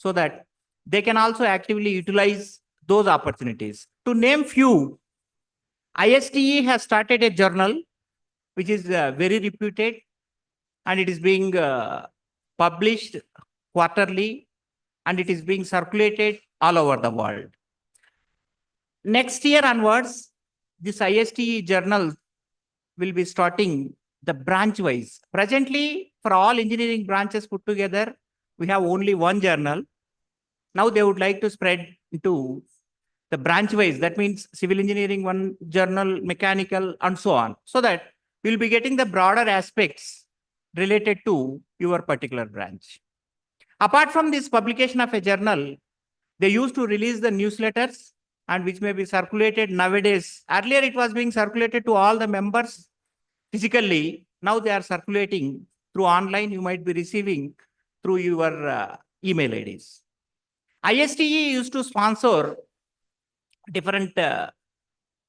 so that they can also actively utilize those opportunities. To name few, ISTE has started a journal which is very reputed, and it is being published quarterly, and it is being circulated all over the world. Next year onwards, this ISTE journal will be starting the branch wise. Presently, for all engineering branches put together, we have only one journal. Now they would like to spread into the branch wise. That means civil engineering one journal, mechanical, and so on. So that we'll be getting the broader aspects related to your particular branch. Apart from this publication of a journal, they used to release the newsletters, and which may be circulated nowadays. Earlier, it was being circulated to all the members physically. Now they are circulating through online. You might be receiving through your email IDs. ISTE used to sponsor different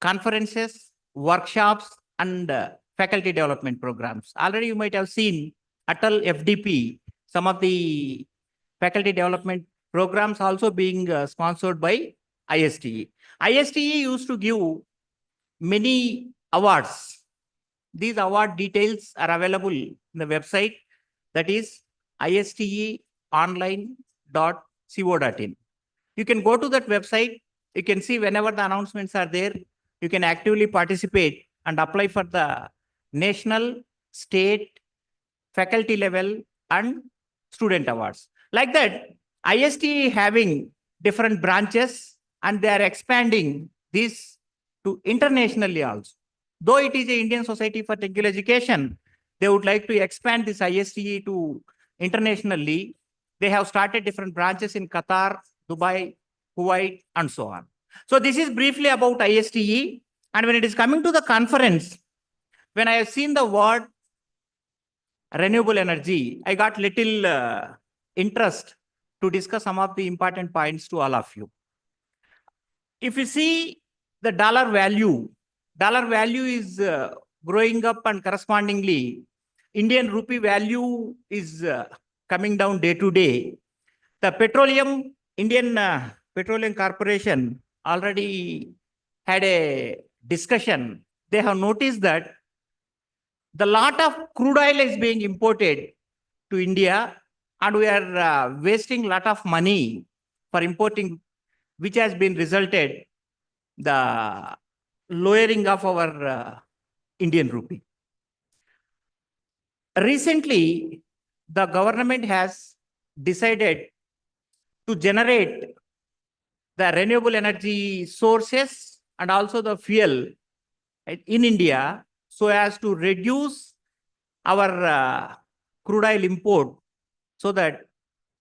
conferences, workshops, and faculty development programs. Already you might have seen Atal FDP, some of the faculty development programs also being sponsored by ISTE. ISTE used to give many awards. These award details are available in the website, that is isteonline.co.in. You can go to that website. You can see whenever the announcements are there, you can actively participate and apply for the national, state, faculty level, and student awards. Like that, ISTE having different branches, and they are expanding this to internationally also. Though it is an Indian Society for Technical Education, they would like to expand this ISTE to internationally. They have started different branches in Qatar, Dubai, Kuwait, and so on. So this is briefly about ISTE. And when it is coming to the conference, when I have seen the word renewable energy, I got little interest to discuss some of the important points to all of you. If you see the dollar value is growing up, and correspondingly, Indian rupee value is coming down day to day. The Indian Petroleum Corporation already had a discussion. They have noticed that the lot of crude oil is being imported to India, and we are wasting a lot of money for importing, which has been resulted the lowering of our Indian rupee. Recently, the government has decided to generate the renewable energy sources and also the fuel in India, so as to reduce our crude oil import, so that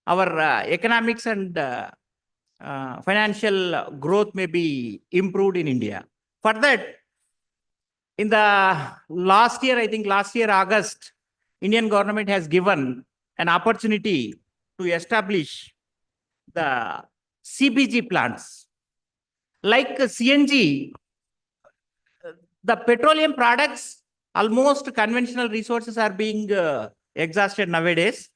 our economics and financial growth may be improved in India. For that, in the last year, I think last year, August, Indian government has given an opportunity to establish the CBG plants. Like CNG, the petroleum products, almost conventional resources are being exhausted nowadays.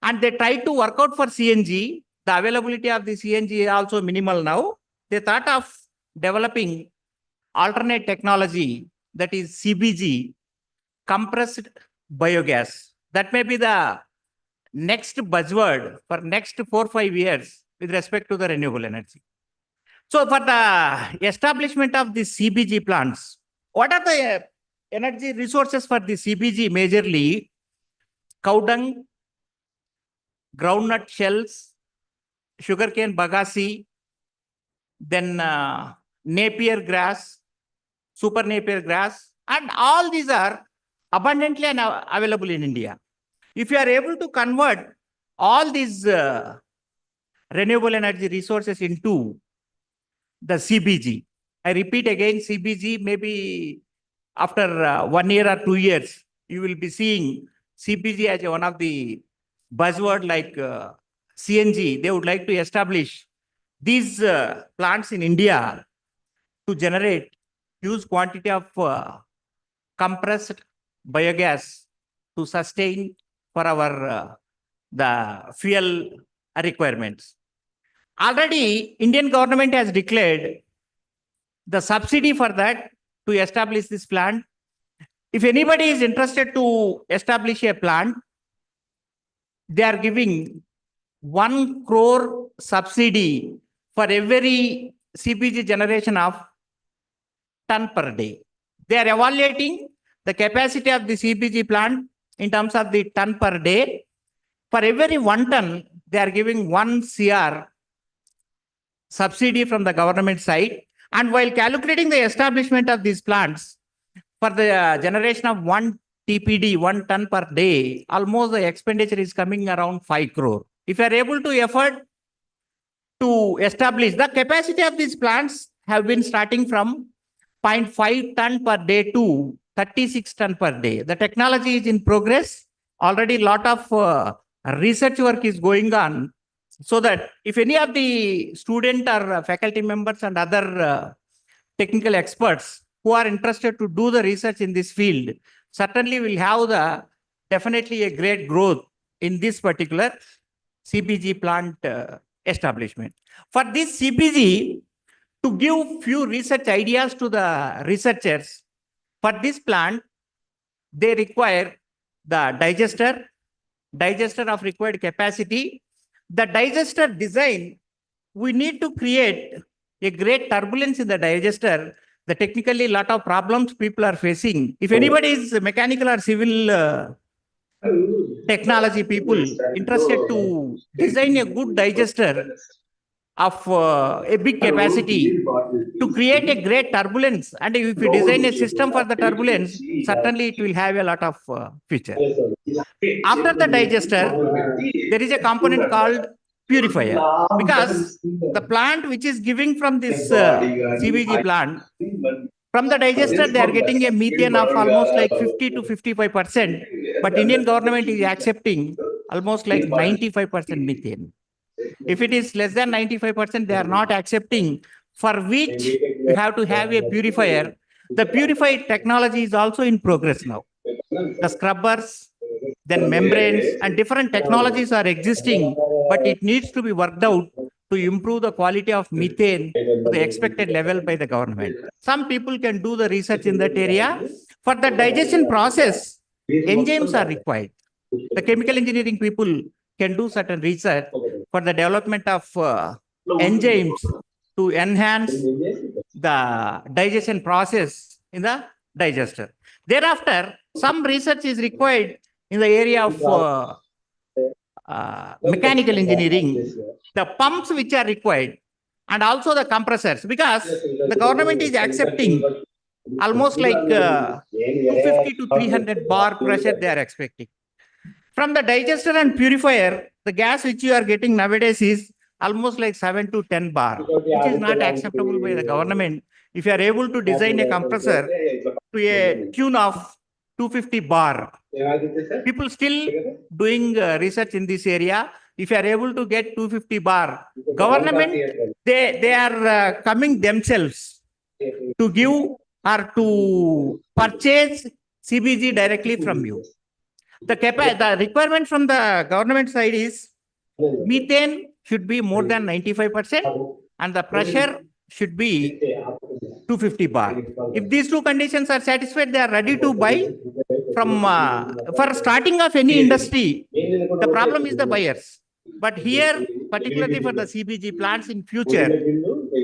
And they try to work out for CNG. The availability of the CNG is also minimal now. They thought of developing alternate technology, that is CBG, compressed biogas. That may be the next buzzword for next 4 or 5 years with respect to the renewable energy. So for the establishment of the CBG plants, what are the energy resources for the CBG? Majorly cow dung, groundnut shells, sugarcane bagasse, then Napier grass, super Napier grass, and all these are abundantly available in India. If you are able to convert all these renewable energy resources into the CBG, I repeat again, CBG, maybe after 1 year or 2 years, you will be seeing CBG as one of the buzzword like CNG. They would like to establish these plants in India to generate huge quantity of compressed biogas to sustain for our the fuel requirements. Already, Indian government has declared the subsidy for that to establish this plant. If anybody is interested to establish a plant, they are giving 1 crore subsidy for every CPG generation of ton per day. They are evaluating the capacity of the CPG plant in terms of the ton per day. For every 1 ton, they are giving 1 CR subsidy from the government side. And while calculating the establishment of these plants, for the generation of 1 TPD, 1 ton per day, almost the expenditure is coming around 5 crore. If you are able to afford to establish the capacity of these plants have been starting from 0.5 ton per day to 36 ton per day. The technology is in progress. Already a lot of research work is going on, so that if any of the student or faculty members and other technical experts who are interested to do the research in this field, certainly will have the definitely a great growth in this particular CPG plant establishment. For this CPG, to give few research ideas to the researchers, for this plant, they require the digester of required capacity. The digester design, we need to create a great turbulence in the digester. The technically lot of problems people are facing. If anybody is mechanical or civil technology people interested to design a good digester of a big capacity to create a great turbulence, and if you design a system for the turbulence, certainly it will have a lot of future. After the digester, there is a component called purifier, because the plant which is giving from this CBG plant, from the digester, they are getting a methane of almost like 50 to 55%, but Indian government is accepting almost like 95% methane. If it is less than 95%, they are not accepting, for which you have to have a purifier. The purified technology is also in progress now. The scrubbers, then membranes, and different technologies are existing, but it needs to be worked out to improve the quality of methane to the expected level by the government. Some people can do the research in that area. For the digestion process, enzymes are required. The chemical engineering people can do certain research for the development of enzymes to enhance the digestion process in the digester. Thereafter, some research is required in the area of mechanical engineering, the pumps which are required, and also the compressors, because the government is accepting almost like 250 to 300 bar pressure they are expecting. From the digester and purifier, the gas which you are getting nowadays is almost like 7 to 10 bar, which is not acceptable by the government. If you are able to design a compressor to a tune of 250 bar, people still doing research in this area. If you are able to get 250 bar, government, they are coming themselves to give or to purchase CBG directly from you. The requirement from the government side is methane should be more than 95% and the pressure should be 250 bar. If these two conditions are satisfied, they are ready to buy from for starting of any industry. The problem is the buyers. But here, particularly for the CBG plants in future,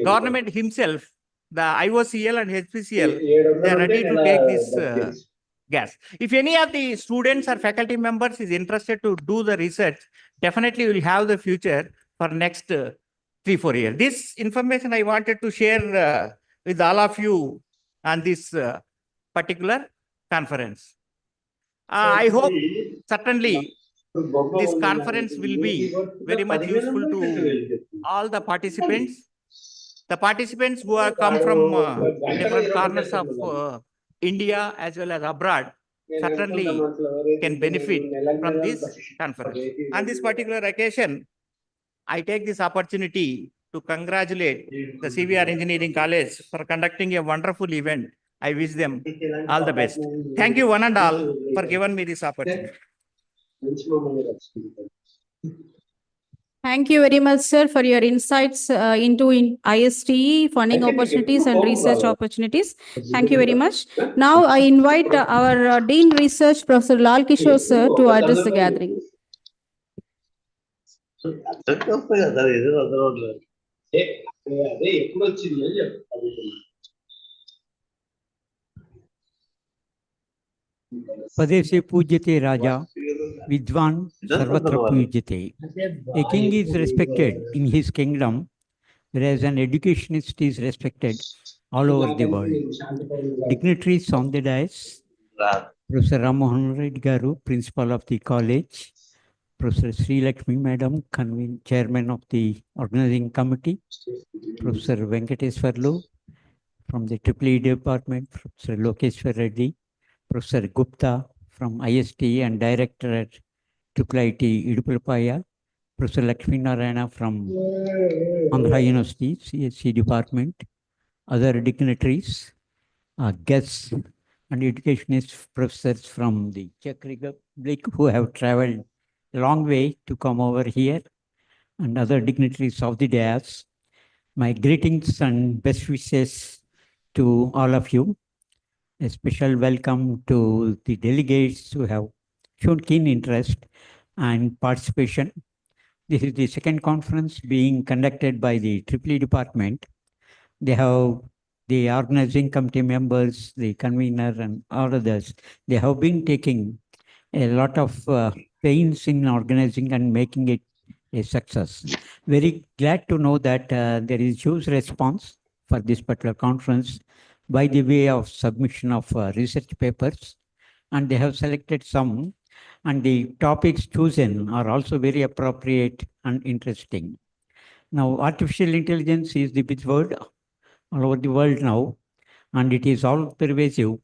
government himself, the IOCL and HPCL, they are ready to take this gas. If any of the students or faculty members is interested to do the research, definitely will have the future for next 3-4 years. This information I wanted to share with all of you on this particular conference. I hope certainly this conference will be very much useful to all the participants. The participants who have come from different corners of India as well as abroad certainly can benefit from this conference. On this particular occasion, I take this opportunity to congratulate the CVR Engineering College for conducting a wonderful event. I wish them all the best. Thank you one and all for giving me this opportunity. Thank you very much, sir, for your insights into ISTE funding opportunities and research opportunities. Thank you very much. Now I invite our Dean Research, Professor Lal Kishore, sir, to address the gathering. पदे से पूज्यते राजा विद्वान सर्वत्र पूज्यते. A king is respected in his kingdom, whereas an educationist is respected all over the world. Dignitaries on the dais: Professor Rammohan Reddy Garu, principal of the college; Professor Sri Lakshmi Madam, chairman of the organizing committee; Professor Venkateswarlu from the EEE department; Professor Lokeshwar Reddy; Professor Gupta from IST and director at IIIT Idupalpaya; Professor Lakshmi Narayana from Andhra University, CSC department; other dignitaries, guests, and educationist professors from the Czech Republic who have traveled a long way to come over here, and other dignitaries of the dais. My greetings and best wishes to all of you. A special welcome to the delegates who have shown keen interest and participation. This is the second conference being conducted by the EEE department. They have the organizing committee members, the convener, and all others. They have been taking a lot of pains in organizing and making it a success. Very glad to know that there is huge response for this particular conference by the way of submission of research papers, and they have selected some, and the topics chosen are also very appropriate and interesting. Now, artificial intelligence is the buzzword all over the world now, and it is all pervasive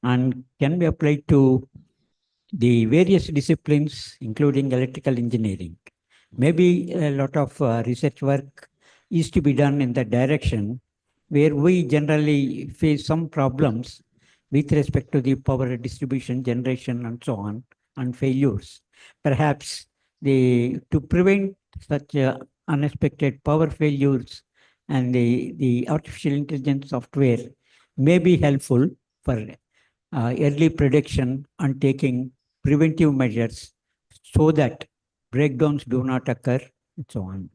and can be applied to the various disciplines, including electrical engineering. Maybe a lot of research work is to be done in that direction, where we generally face some problems with respect to the power distribution, generation, and so on, and failures. Perhaps to prevent such unexpected power failures, and the artificial intelligence software may be helpful for early prediction and taking preventive measures so that breakdowns do not occur, and so on.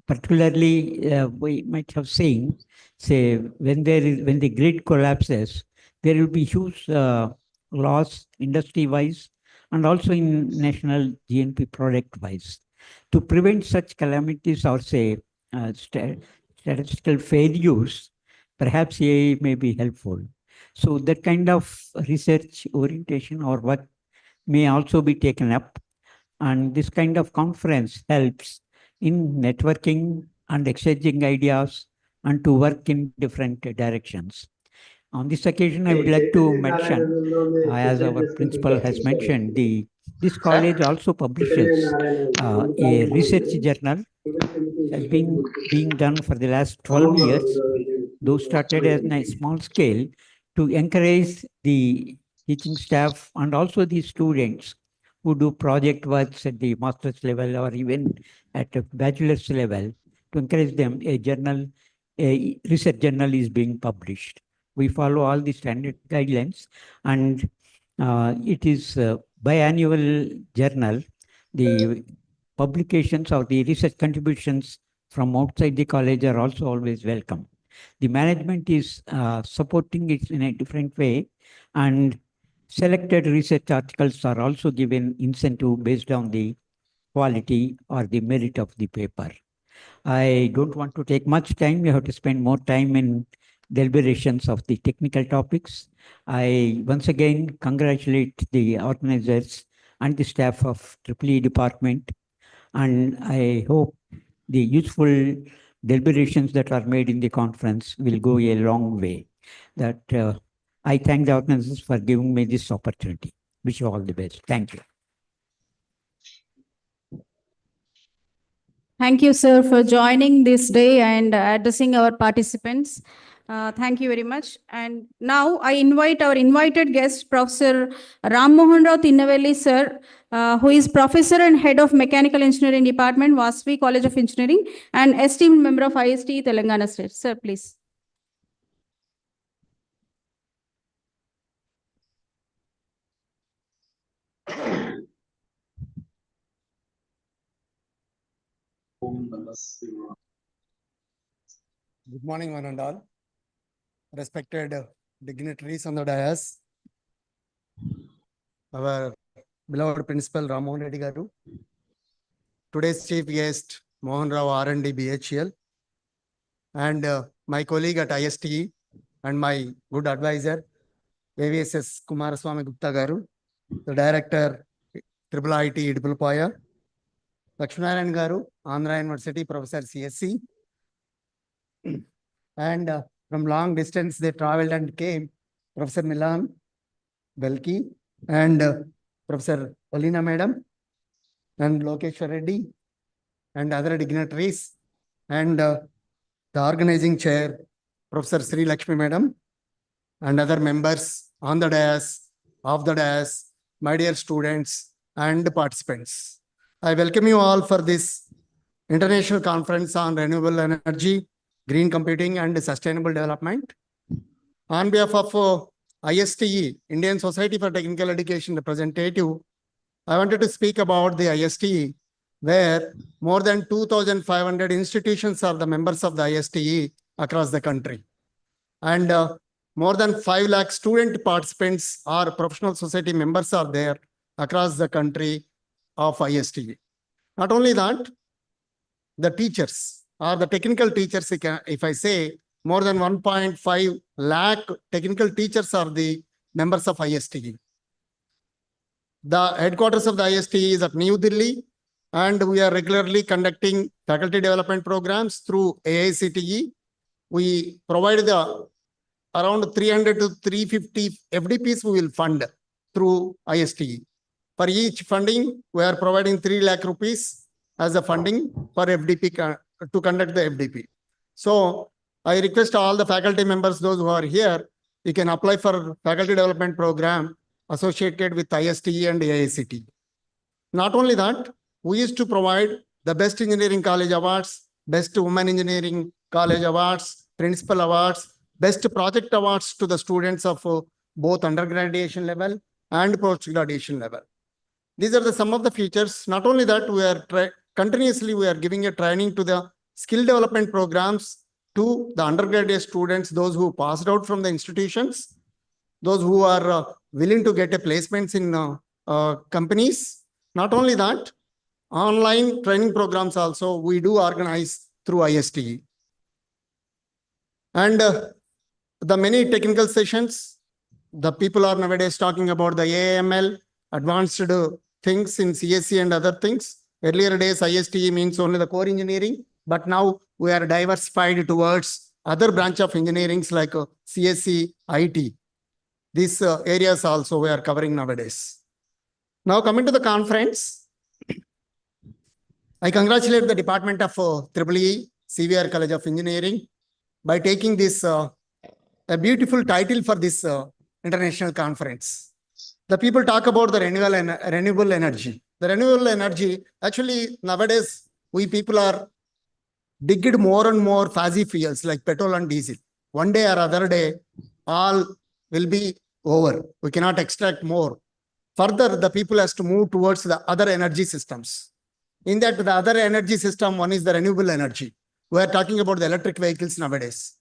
Particularly, we might have seen, say, when the grid collapses, there will be huge loss industry-wise and also in national GNP product-wise. To prevent such calamities or say statistical failures, perhaps AI may be helpful. So that kind of research orientation or work may also be taken up. And this kind of conference helps in networking and exchanging ideas and to work in different directions. On this occasion, I would like to mention, as our principal has mentioned, this college also publishes a research journal. It has been being done for the last 12 years, though started as a small scale, to encourage the teaching staff and also the students who do project works at the master's level or even at a bachelor's level, to encourage them. A research journal is being published. We follow all the standard guidelines, and it is biannual journal. The publications or the research contributions from outside the college are also always welcome. The management is supporting it in a different way, and selected research articles are also given incentive based on the quality or the merit of the paper. I don't want to take much time. We have to spend more time in deliberations of the technical topics. I once again congratulate the organizers and the staff of EEE department, and I hope the useful deliberations that are made in the conference will go a long way. That I thank the organizers for giving me this opportunity. Wish you all the best. Thank you. Thank you, sir, for joining this day and addressing our participants. Thank you very much. And now I invite our invited guest, Professor Ram Mohan Rao Tinnavelli, sir, who is Professor and Head of Mechanical Engineering Department, Vasvi College of Engineering, and esteemed member of IST Telangana State. Sir, please. Good morning, one and all. Respected dignitaries on the dais, our beloved Principal Ram Mohan Reddy Garu, today's chief guest Mohan Rao R&D BHL, and my colleague at ISTE and my good advisor AVSS Kumaraswamy Gupta Garu, the director IIIT Idipulpaya, Lakshminarayan Garu, Andhra University Professor CSC, and from long distance they traveled and came, Professor Milan Belki and Professor Olina Madam and Lokeshwar Reddy and other dignitaries and the organizing chair, Professor Sri Lakshmi Madam and other members on the dais, off the dais, my dear students and participants. I welcome you all for this international conference on renewable energy, green computing and sustainable development. On behalf of ISTE, Indian Society for Technical Education representative, I wanted to speak about the ISTE, where more than 2,500 institutions are the members of the ISTE across the country. And more than 5 lakh student participants or professional society members are there across the country of ISTE. Not only that, the teachers or the technical teachers, if I say, more than 1.5 lakh technical teachers are the members of ISTE. The headquarters of the ISTE is at New Delhi, and we are regularly conducting faculty development programs through AICTE. We provide the around 300 to 350 FDPs we will fund through ISTE. For each funding, we are providing 3 lakh rupees as a funding for FDP to conduct the FDP. So I request all the faculty members, those who are here, you can apply for faculty development program associated with ISTE and AICTE. Not only that, we used to provide the Best Engineering College Awards, Best Women Engineering College Awards, Principal Awards, Best Project Awards to the students of both undergraduation level and post-graduation level. These are some of the features. Not only that, we are continuously giving a training to the skill development programs to the undergraduate students, those who passed out from the institutions, those who are willing to get a placements in companies. Not only that, online training programs also we do organize through ISTE. And the many technical sessions, the people are nowadays talking about the AML, advanced things in CSC and other things. Earlier days, ISTE means only the core engineering, but now we are diversified towards other branch of engineerings like CSC, IT. These areas also we are covering nowadays. Now coming to the conference, I congratulate the Department of EEE, CVR College of Engineering, by taking this a beautiful title for this international conference. The people talk about the renewable energy. The renewable energy, actually nowadays, we people are digging more and more fuzzy fuels like petrol and diesel. One day or other day, all will be over. We cannot extract more. Further, the people has to move towards the other energy systems. In that, the other energy system, one is the renewable energy. We are talking about the electric vehicles nowadays.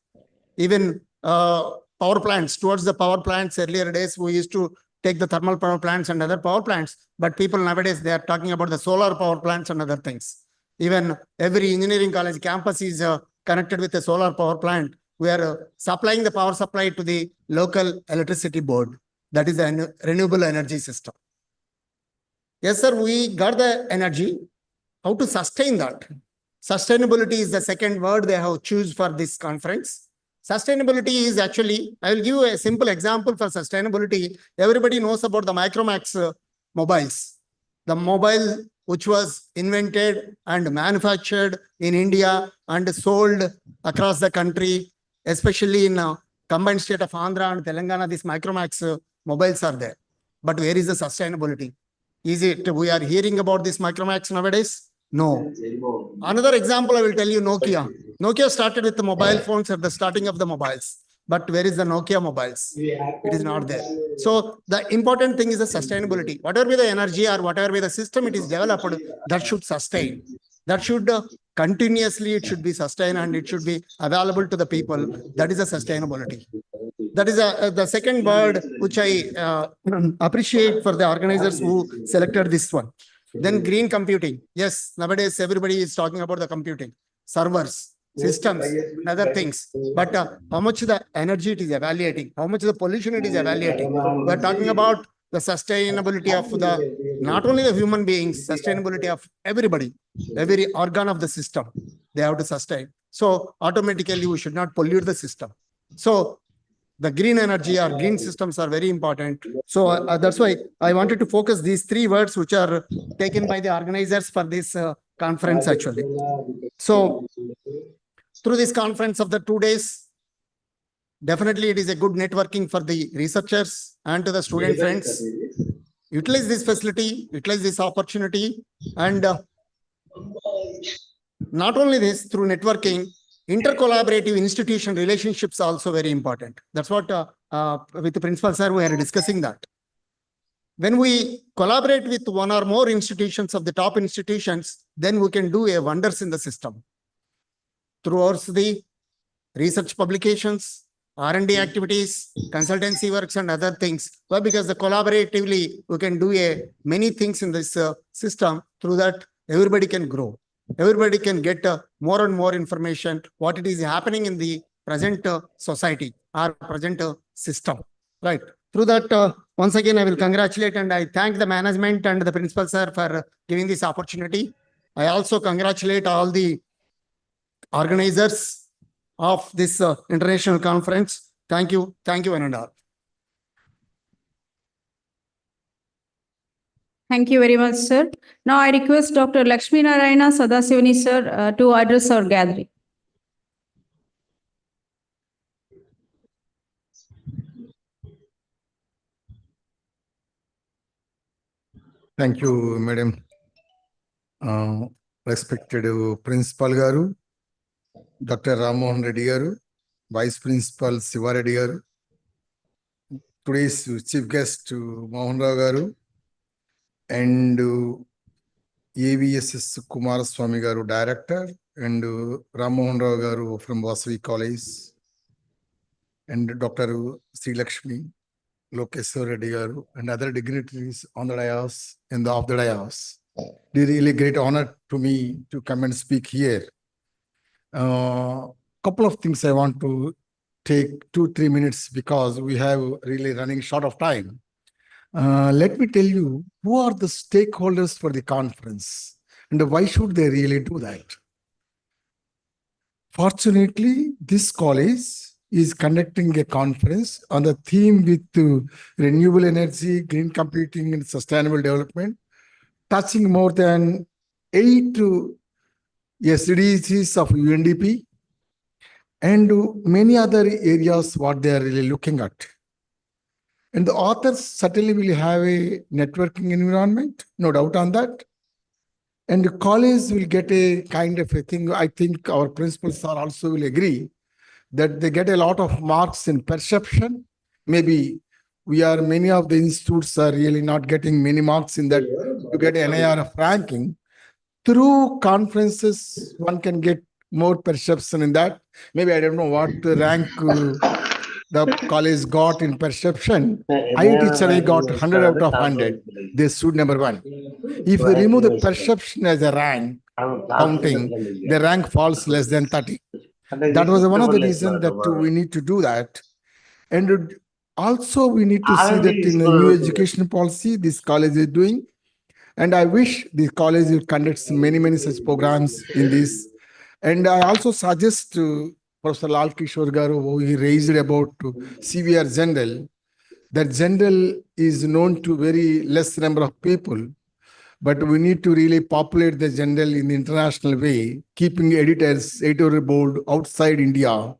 Even power plants, towards the power plants, earlier days, we used to take the thermal power plants and other power plants. But people nowadays, they are talking about the solar power plants and other things. Even every engineering college campus is connected with a solar power plant. We are supplying the power supply to the local electricity board. That is a renewable energy system. Yes, sir, we got the energy. How to sustain that? Sustainability is the second word they have chosen for this conference. Sustainability is actually, I will give you a simple example for sustainability. Everybody knows about the Micromax mobiles. The mobile which was invented and manufactured in India and sold across the country especially in combined state of Andhra and Telangana, these Micromax mobiles are there. But where is the sustainability? Is it, we are hearing about this Micromax nowadays? No. Another example I will tell you, Nokia. Nokia started with the mobile phones at the starting of the mobiles. But where is the Nokia mobiles? It is not there. So the important thing is the sustainability. Whatever be the energy or whatever be the system it is developed, that should sustain. That should continuously, it should be sustained and it should be available to the people. That is a sustainability. That is the second word which I appreciate for the organizers who selected this one. Then green computing. Yes, nowadays everybody is talking about the computing, servers, systems, and other things. But how much the energy it is evaluating, how much the pollution it is evaluating. We are talking about the sustainability of the, not only the human beings, sustainability of everybody, every organ of the system, they have to sustain. So automatically we should not pollute the system. So the green energy or green systems are very important. So that's why I wanted to focus these three words which are taken by the organizers for this conference actually. So through this conference of the 2 days, definitely it is a good networking for the researchers and to the student friends. Utilize this facility, utilize this opportunity, and not only this, through networking, intercollaborative institution relationships are also very important. That's what with the principal sir, we are discussing that. When we collaborate with one or more institutions of the top institutions, then we can do wonders in the system. Throughout the research publications, R&D activities, consultancy works and other things. Why? Because the collaboratively, we can do many things in this system. Through that, everybody can grow. Everybody can get more and more information, what it is happening in the present society or present system, right? Through that, once again, I will congratulate and I thank the management and the principal sir for giving this opportunity. I also congratulate all the organizers of this international conference. Thank you one and all. Thank you very much, sir. Now I request Dr. Lakshmi Narayana Sadasivani, sir, to address our gathering. Thank you, Madam. Respected Principal Garu, Dr. Ramohan Reddy Garu, Vice Principal Siva Reddy Garu, today's Chief Guest Mohan Rao Garu, and AVSS Kumaraswamy Garu, Director, and Ramohan Rao Garu from Vasavi College, and Dr. Sri Lakshmi, Lokeshwar Reddy Garu, and other dignitaries on the dais and off the dais. It is really great honor to me to come and speak here. Couple of things I want to take 2-3 minutes because we have really running short of time. Let me tell you who are the stakeholders for the conference and why should they really do that. Fortunately, this college is conducting a conference on the theme with renewable energy, green computing and sustainable development, touching more than 8 SDGs of UNDP and many other areas what they are really looking at. And the authors certainly will have a networking environment, no doubt on that. And the college will get a kind of a thing, I think our principals are also will agree, that they get a lot of marks in perception. Maybe many of the institutes are really not getting many marks in that to get NIRF ranking. Through conferences, one can get more perception in that. Maybe I don't know what rank the college got in perception. IIT Chennai got 100 out of 100. They stood number 1. If you remove the perception as a rank counting, the rank falls less than 30. That was one of the reasons that we need to do that. And also we need to see that in the new education policy, this college is doing. And I wish the college will conduct many such programs in this. And I also suggest to Professor Lal Kishore Garu, who he raised about CVR General, that General is known to very less number of people, but we need to really populate the General in the international way, keeping editors, editorial board outside India.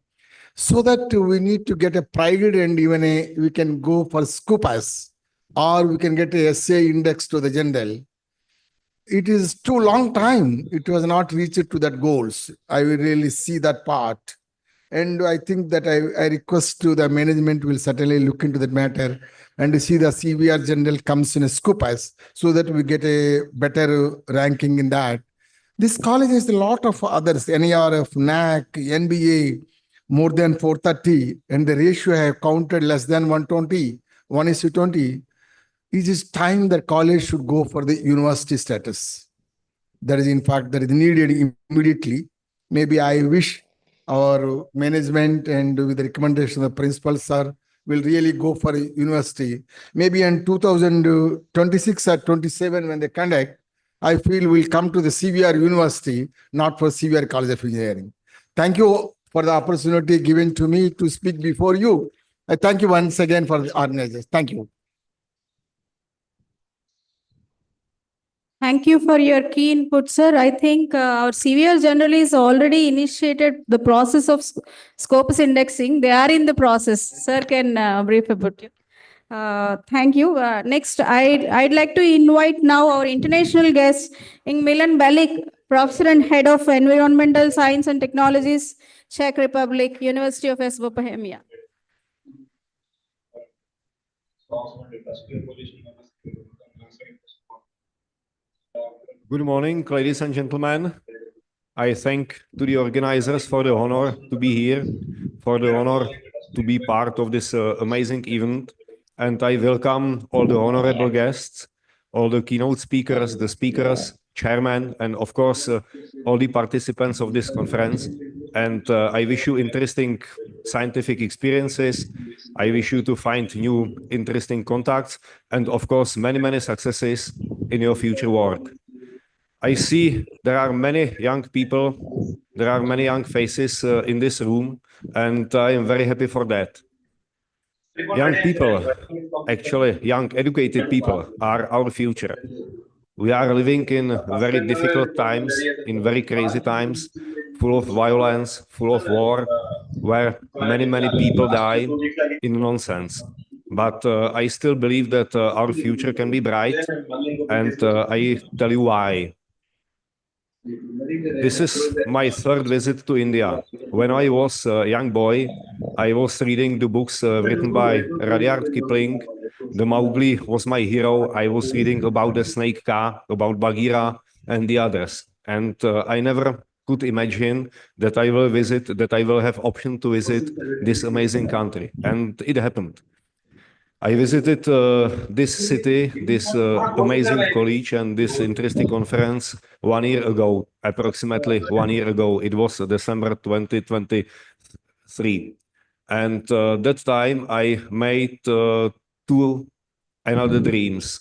so that we need to get a pride and even we can go for scoopers, or we can get a essay index to the general. It is too long time. It was not reached to that goals. I will really see that part. And I think that I request to the management will certainly look into that matter and see the CVR general comes in a scoopers so that we get a better ranking in that. This college has a lot of others, NERF, NAC, NBA, more than 430, and the ratio I have counted less than 120, 1:20. It is time that college should go for the university status. That is, in fact, that is needed immediately. Maybe I wish our management and with the recommendation of the principal, sir, will really go for a university. Maybe in 2026 or 27, when they conduct, I feel we'll come to the CVR University, not for CVR College of Engineering. Thank you for the opportunity given to me to speak before you. I thank you once again for the organizers. Thank you. Thank you for your key input, sir. I think our CVR generally has already initiated the process of Scopus indexing. They are in the process. Sir can brief about you. Thank you. Next, I'd like to invite now our international guest, Milan Balic, Professor and Head of Environmental Science and Technologies, Czech Republic, University of West Bohemia. Good morning, ladies and gentlemen. I thank to the organizers for the honor to be here, for the honor to be part of this amazing event. And I welcome all the honorable guests, all the keynote speakers, the speakers, chairman, and of course, all the participants of this conference. And I wish you interesting scientific experiences. I wish you to find new interesting contacts, and of course, many, many successes in your future work. I see there are many young people, there are many young faces in this room, and I am very happy for that. Young people, actually young educated people, are our future. We are living in very difficult times, in very crazy times, full of violence, full of war, where many, many people die in nonsense. But I still believe that our future can be bright, and I tell you why. This is my third visit to India. When I was a young boy, I was reading the books written by Rudyard Kipling. The Mowgli was my hero. I was reading about the snake Ka, about Bagheera and the others. And I never could imagine that I will have option to visit this amazing country. And it happened. I visited this city, this amazing college and this interesting conference 1 year ago, approximately 1 year ago. It was December 2023. And that time I made two another dreams.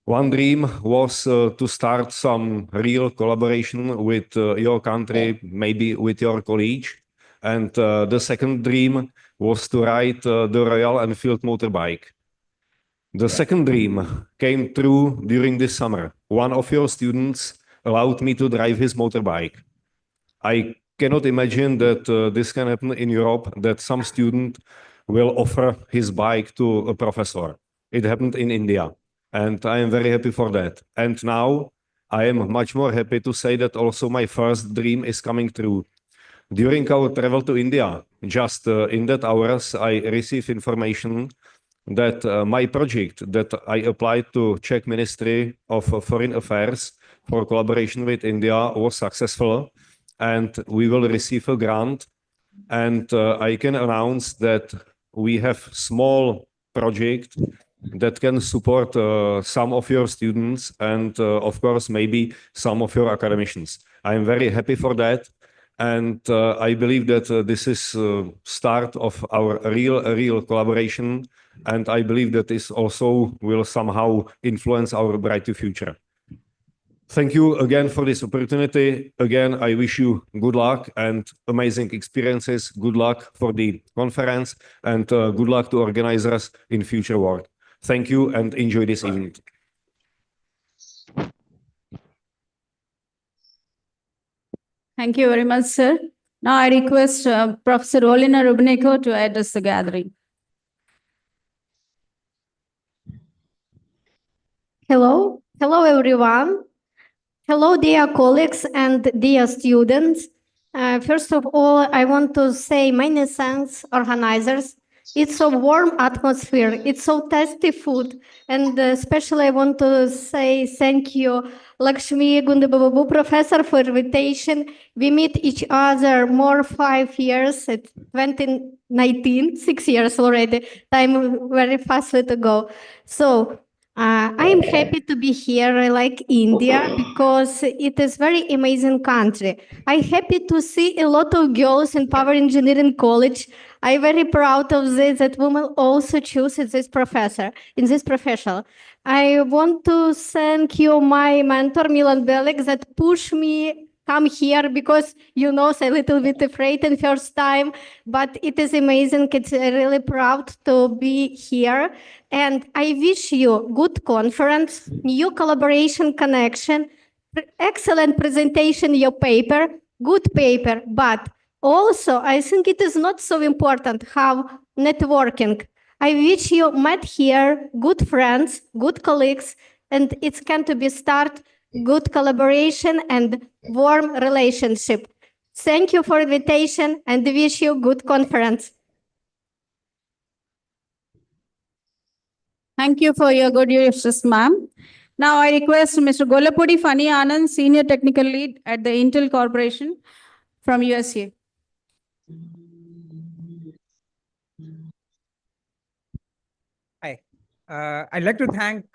One dream was to start some real collaboration with your country, maybe with your college. And the second dream was to ride the Royal Enfield motorbike. The second dream came true during this summer. One of your students allowed me to drive his motorbike. I cannot imagine that this can happen in Europe, that some student will offer his bike to a professor. It happened in India, and I am very happy for that. And now I am much more happy to say that also my first dream is coming true. During our travel to India, just in that hours, I received information that my project that I applied to Czech Ministry of Foreign Affairs for collaboration with India was successful, and we will receive a grant. And I can announce that we have small project that can support some of your students and of course maybe some of your academicians. I am very happy for that. And I believe that this is start of our real collaboration. And I believe that this also will somehow influence our brighter future. Thank you again for this opportunity. Again, I wish you good luck and amazing experiences. Good luck for the conference and good luck to organizers in future work. Thank you and enjoy this event. Thank you very much, sir. Now I request Professor Olina Rubneko to address the gathering. Hello, everyone. Hello, dear colleagues and dear students. First of all, I want to say many thanks, organizers. It's a warm atmosphere. It's so tasty food. And especially I want to say thank you, Lakshmi Gundababu professor, for invitation. We meet each other more 5 years at 2019, 6 years already. Time very fast to go. So I am happy to be here. I like India because it is very amazing country. I'm happy to see a lot of girls in Power Engineering College. I'm very proud of this, that women also choose this professor, in this profession. I want to thank you, my mentor, Milan Belek, that pushed me come here because you know I'm a little bit afraid in first time, but it is amazing. It's really proud to be here. And I wish you good conference, new collaboration connection, excellent presentation, your paper, good paper, but also I think it is not so important how networking. I wish you met here good friends, good colleagues, and it's going to be start good collaboration and warm relationship. Thank you for invitation and wish you good conference. Thank you for your good wishes, ma'am. Now I request Mr. Golapudi Fani Anand, Senior Technical Lead at the Intel Corporation from USA. Hi. I'd like to thank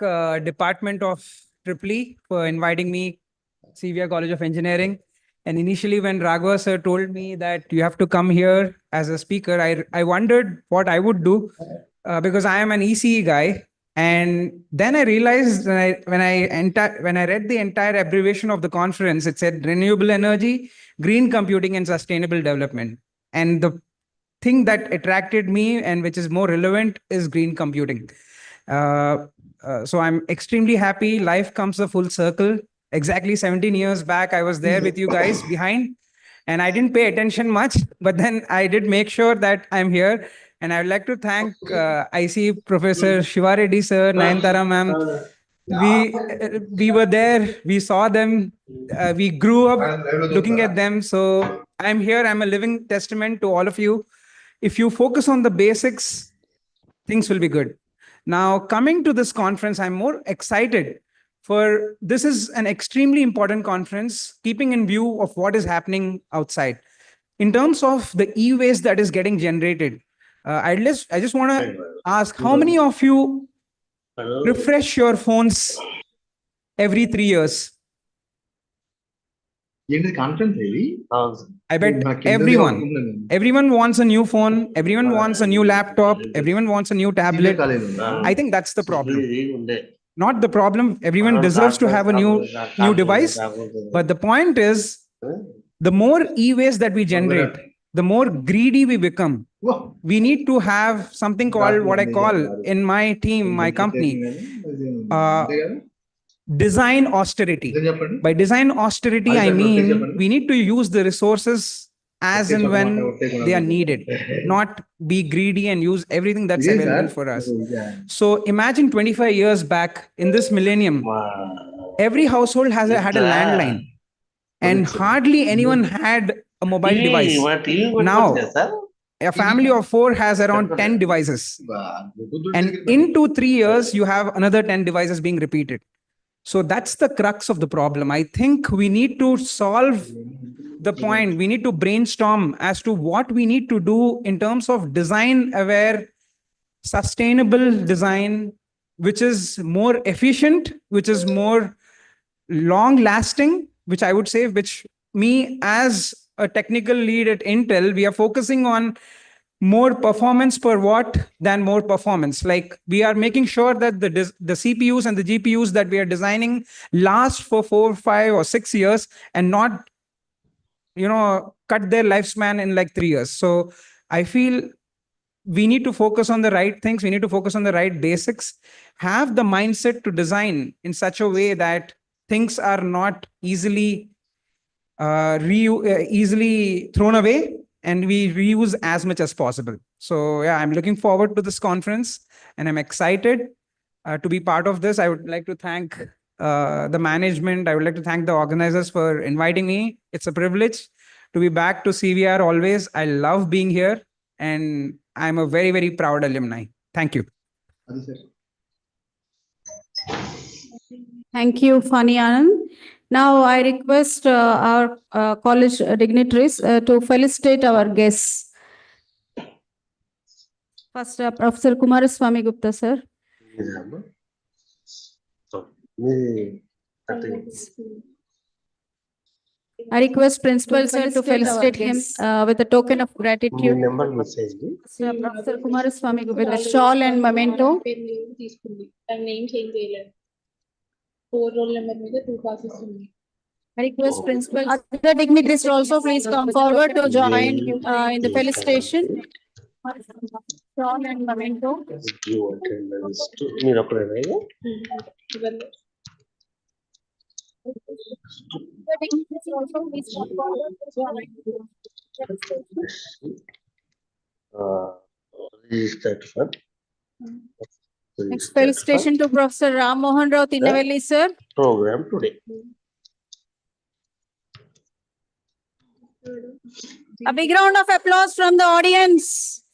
Department of EEE for inviting me, CVR College of Engineering. And initially when Raghava sir told me that you have to come here as a speaker, I wondered what I would do because I am an ECE guy. And then I realized when I read the entire abbreviation of the conference, it said renewable energy, green computing, and sustainable development. And the thing that attracted me and which is more relevant is green computing. So I'm extremely happy. Life comes a full circle. Exactly 17 years back, I was there with you guys behind, and I didn't pay attention much, but then I did make sure that I'm here. And I'd like to thank IC Professor Shivareddy sir, Nayantara ma'am. We were there, we saw them, we grew up looking at them. So I'm here, I'm a living testament to all of you. If you focus on the basics, things will be good. Now, coming to this conference, I'm more excited for this is an extremely important conference, keeping in view of what is happening outside. In terms of the e-waste that is getting generated, I just want to ask, how many of you refresh your phones every 3 years? I bet everyone wants a new phone, everyone wants a new laptop, everyone wants a new tablet. I think that's the problem. Not the problem. Everyone deserves to have a new device. But the point is, the more e-waste that we generate, the more greedy we become. We need to have something called what I call in my team, my company, design austerity. By design austerity, I mean we need to use the resources as and when they are needed, not be greedy and use everything that's available for us. So imagine 25 years back in this millennium, every household had a landline and hardly anyone had a mobile device. Now, a family of 4 has around 10 devices. And in 2-3 years, you have another 10 devices being repeated. So that's the crux of the problem. I think we need to solve the point. We need to brainstorm as to what we need to do in terms of design aware, sustainable design, which is more efficient, which is more long lasting, which I would say, which me as a technical lead at Intel, we are focusing on more performance per watt than more performance. Like we are making sure that the CPUs and the GPUs that we are designing last for 4, 5, or 6 years and not, cut their lifespan in like 3 years. So I feel we need to focus on the right things. We need to focus on the right basics, have the mindset to design in such a way that things are not easily easily thrown away, and we reuse as much as possible. So yeah, I'm looking forward to this conference, and I'm excited to be part of this. I would like to thank the management. I would like to thank the organizers for inviting me. It's a privilege to be back to CVR always. I love being here, and I'm a very, very proud alumni. Thank you. Thank you, Fani Anand. Now I request our college dignitaries to felicitate our guests. First, Professor Kumaraswamy Gupta, sir. I request Principal sir to felicitate him with a token of gratitude. Professor Kumaraswamy Gupta with a shawl and memento. I request Principal, other dignitaries to also please come forward to join in the felicitation. Shawl and memento. The dignitaries also please come forward to join Next felicitation to Professor Ram Mohan Rao Tinavelli, sir. Program today. A big round of applause from the audience.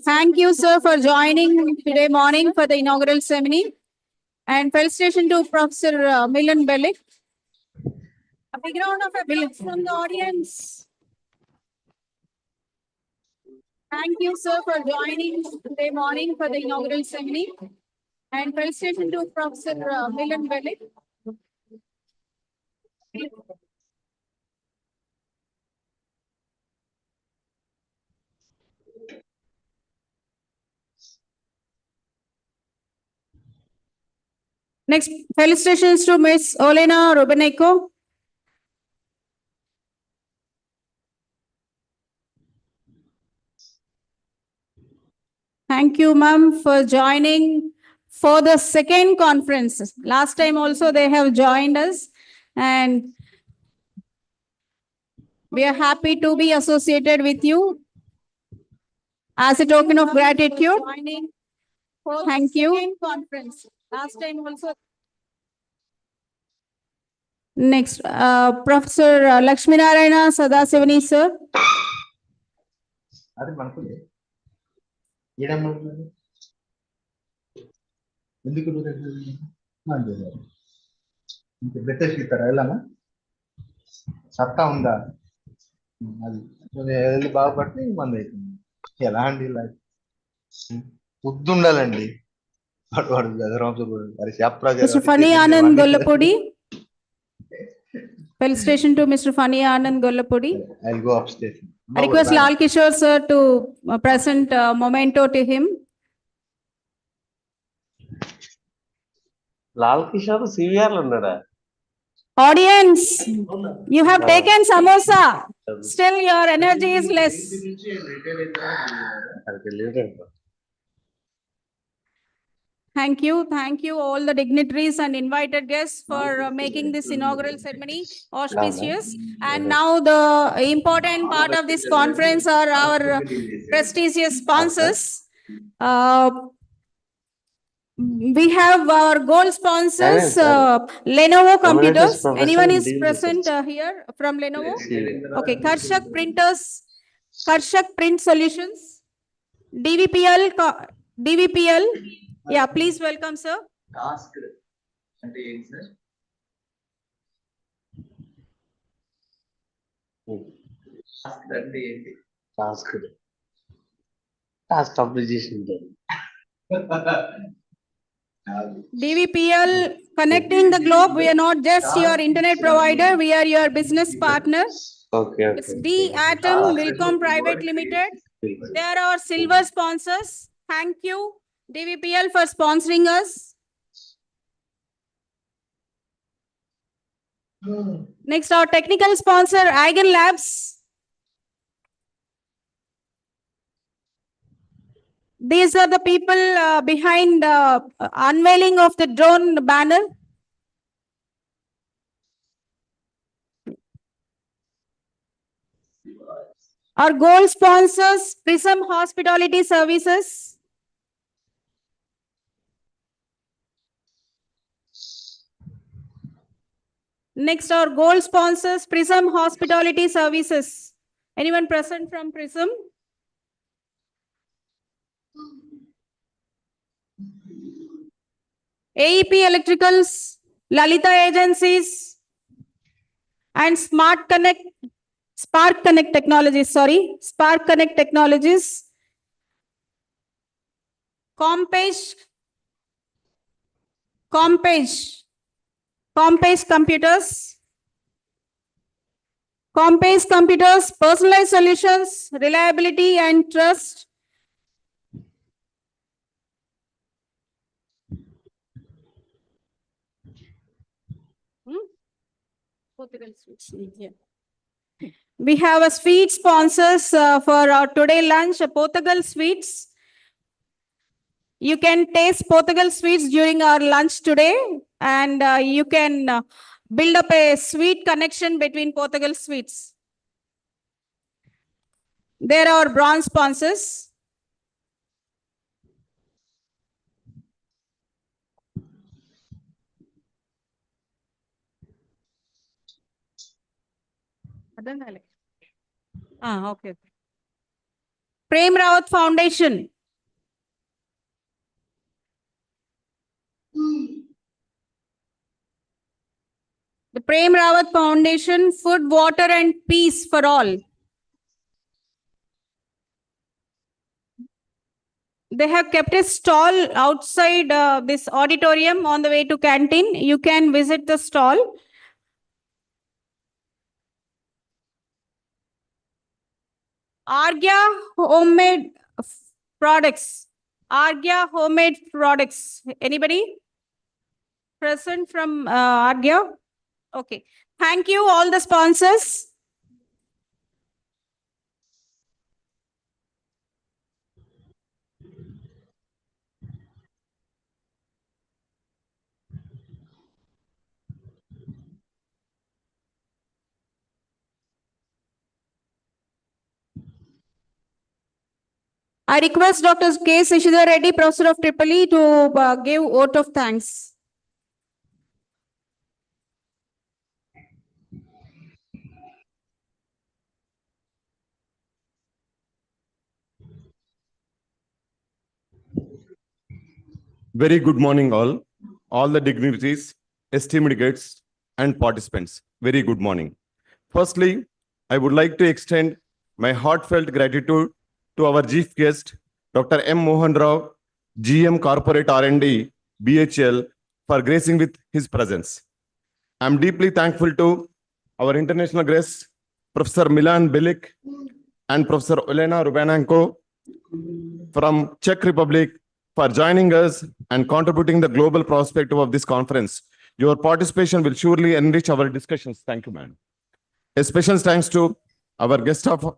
Thank you, sir, for joining today morning for the inaugural ceremony. And felicitation to Professor Milan Bellick. A big round of applause from the audience. Thank you, sir, for joining today morning for the inaugural ceremony. And felicitation to Professor Milan Bellick. Next, felicitations to Miss Olena Rubeneko. Thank you, ma'am, for joining for the second conference. Last time also they have joined us, and we are happy to be associated with you as a token of gratitude. Thank you. Conference. Last time also. Next, Professor Lakshmi Narayana Sadasivani, sir. సత్తా ఉందా అది ఎల్లు బాగుపడితే మంది అవుతుంది ఎలాంటి బుద్ధి ఉండాలండి Mr. Fani Anand Gollapudi. Felicitation to Mr. Fani Anand Gollapudi. I'll go upstairs. I request Lal Kishore sir to present memento to him. Lal Kishore CVR lo unnada. Audience, you have taken samosa. Still your energy is less. Thank you all the dignitaries and invited guests for making this inaugural ceremony auspicious. And now the important part of this conference are our prestigious sponsors. We have our gold sponsors, Lenovo Computers. Anyone is present here from Lenovo? Okay, Karshak Printers, Karshak Print Solutions, DVPL. Yeah, please welcome, sir. Task అంటే ఏంటి sir? Task అంటే ఏంటి? Task complete చేసింది. DVPL connecting the globe. We are not just your internet provider, we are your business partner. Okay. It's D Atom Wilcom Private Limited. They are our silver sponsors. Thank you, DVPL, for sponsoring us. Next, our technical sponsor, Eigen Labs. These are the people behind unveiling of the drone banner. Our gold sponsors, Prism Hospitality Services. Next, our gold sponsors, Prism Hospitality Services. Anyone present from Prism? AEP Electricals, Lalita Agencies, and Spark Connect Technologies, Spark Connect Technologies, Compage Computers, Personalized Solutions, Reliability and Trust. We have a sweet sponsors for our today lunch, Portugal Sweets. You can taste Portugal Sweets during our lunch today, and you can build up a sweet connection between Portugal Sweets. There are bronze sponsors. Okay. Prem Rawat Foundation. The Prem Rawat Foundation, Food, Water and Peace for All. They have kept a stall outside this auditorium on the way to canteen. You can visit the stall. Argya Homemade Products. Argya Homemade Products. Anybody present from Argya? Okay. Thank you, all the sponsors. I request Dr. K. Seshidhar Reddy, Professor of Triple E, to give vote of thanks. Very good morning, all the dignitaries, esteemed guests, and participants. Very good morning. Firstly, I would like to extend my heartfelt gratitude to our chief guest, Dr. M. Mohan Rao, GM Corporate R&D, BHL, for gracing with his presence. I'm deeply thankful to our international guests, Professor Milan Bilic and Professor Elena Rubanenko from Czech Republic, for joining us and contributing the global perspective of this conference. Your participation will surely enrich our discussions. Thank you, ma'am. A special thanks to our guest of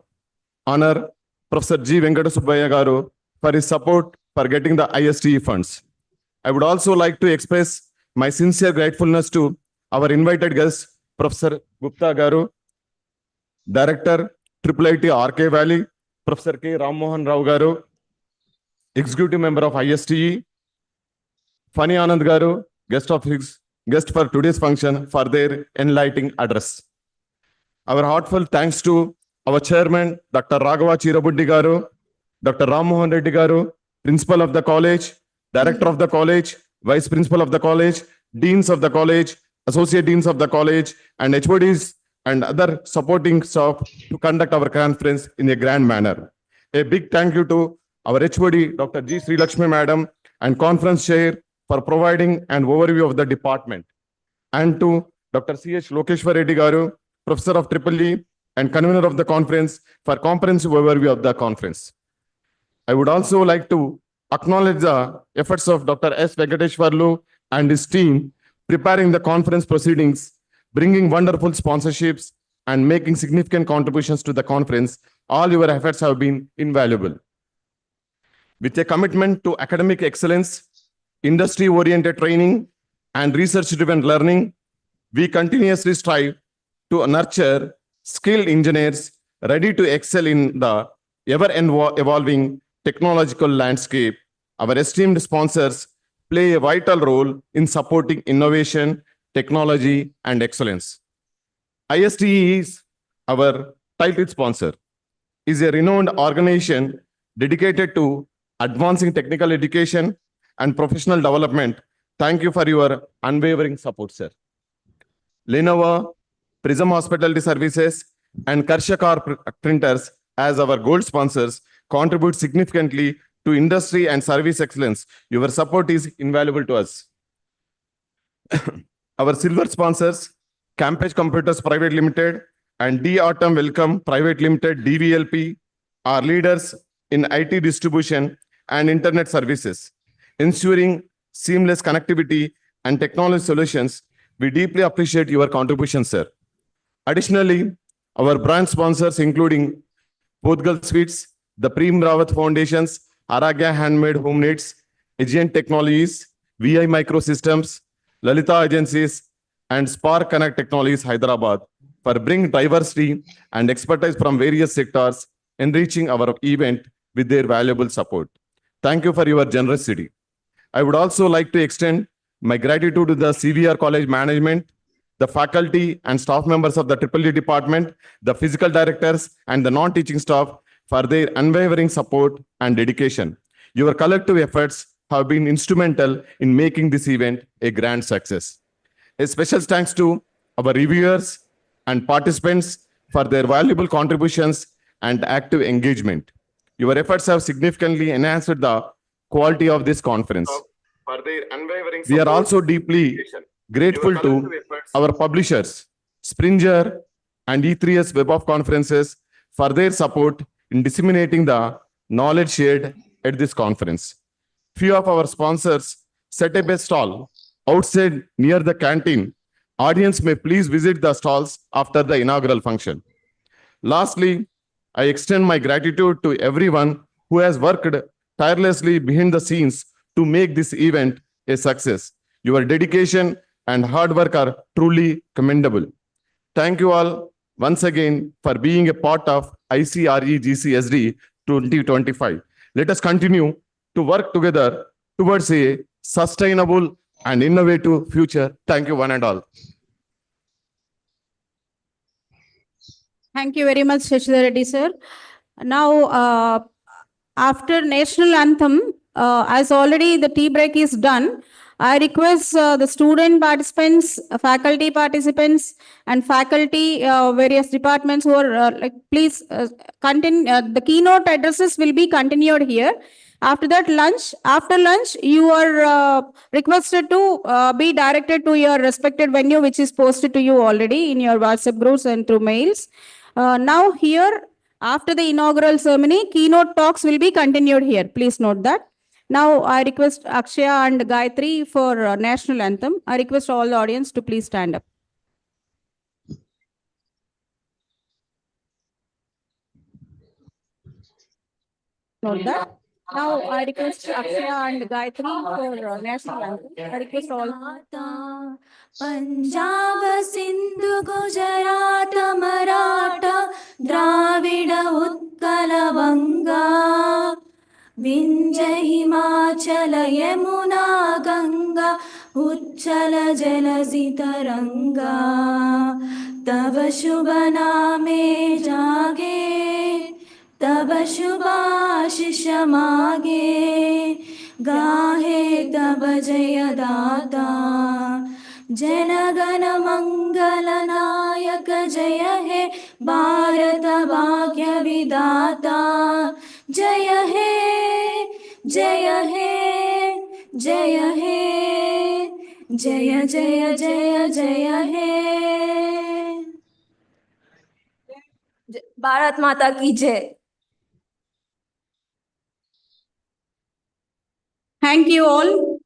honor, Professor G. Venkatasubbaiah Garu, for his support for getting the ISTE funds. I would also like to express my sincere gratefulness to our invited guest, Professor Gupta Garu, Director, IIIT RK Valley, Professor K. Ram Mohan Rao Garu, Executive Member of ISTE, Fani Anand Garu, guest for today's function, for their enlightening address. Our heartfelt thanks to our chairman, Dr. Raghava Chirabundi Garu, Dr. Ram Mohan Reddy Garu, Principal of the College, Director of the College, Vice Principal of the College, Deans of the College, Associate Deans of the College, and HODs and other supporting staff to conduct our conference in a grand manner. A big thank you to our HOD, Dr. G. Sri Lakshmi Madam, and Conference Chair for providing an overview of the department. And to Dr. C.H. Lokeshwar Reddy Garu, Professor of Triple E and Convener of the conference, for comprehensive overview of the conference. I would also like to acknowledge the efforts of Dr. S. Venkateshwarlu and his team preparing the conference proceedings, bringing wonderful sponsorships, and making significant contributions to the conference. All your efforts have been invaluable. With a commitment to academic excellence, industry-oriented training, and research-driven learning, we continuously strive to nurture skilled engineers ready to excel in the ever-evolving technological landscape. Our esteemed sponsors play a vital role in supporting innovation, technology, and excellence. ISTE is our titled sponsor, is a renowned organization dedicated to advancing technical education and professional development. Thank you for your unwavering support, sir. Lenovo, Prism Hospitality Services, and Karshakar Printers as our gold sponsors contribute significantly to industry and service excellence. Your support is invaluable to us. Our silver sponsors, Campage Computers Private Limited and D Autumn Welcome Private Limited, DVLP, are leaders in IT distribution and internet services, ensuring seamless connectivity and technology solutions. We deeply appreciate your contribution, sir. Additionally, our brand sponsors, including Podgal Sweets, the Prem Rawat Foundations, Aragya Handmade Home Knits, Aegean Technologies, VI Microsystems, Lalita Agencies, and Spark Connect Technologies, Hyderabad, for bringing diversity and expertise from various sectors, enriching our event with their valuable support. Thank you for your generosity. I would also like to extend my gratitude to the CVR College management, the faculty and staff members of the EEE department, the physical directors, and the non-teaching staff for their unwavering support and dedication. Your collective efforts have been instrumental in making this event a grand success. A special thanks to our reviewers and participants for their valuable contributions and active engagement. Your efforts have significantly enhanced the quality of this conference. We are also deeply grateful to our publishers, Springer and E3S Web of Conferences, for their support in disseminating the knowledge shared at this conference. Few of our sponsors set up a stall outside near the canteen. Audience may please visit the stalls after the inaugural function. Lastly, I extend my gratitude to everyone who has worked tirelessly behind the scenes to make this event a success. Your dedication and hard work are truly commendable. Thank you all once again for being a part of ICREGCSD 2025. Let us continue to work together towards a sustainable and innovative future. Thank you, one and all. Thank you very much, Shashidhar Reddy, sir. Now, after national anthem, as already the tea break is done, I request the student participants, faculty participants, and faculty, various departments who are please continue. The keynote addresses will be continued here. After that, after lunch, you are requested to be directed to your respected venue, which is posted to you already in your WhatsApp groups and through mails. Now here, after the inaugural ceremony, keynote talks will be continued here. Please note that. Now I request Akshaya and Gayatri for national anthem. I request all the audience to please stand up. Note that. Now I request Akshaya and Gayatri for national anthem. I request all. Punjab Sindhu Gujarat Maratha Dravida Utkala Banga Vindhya Himachal Yamuna Ganga उच्चल जलधि तरंगा तब शुभ नामे जागे तब शुभाशिष मागे गाहे तब जय दाता जनगण मंगल नायक जय हे भारत भाग्य विधाता जय हे जय हे जय हे जय जय जय जय हे भारत माता की जय. Thank you all.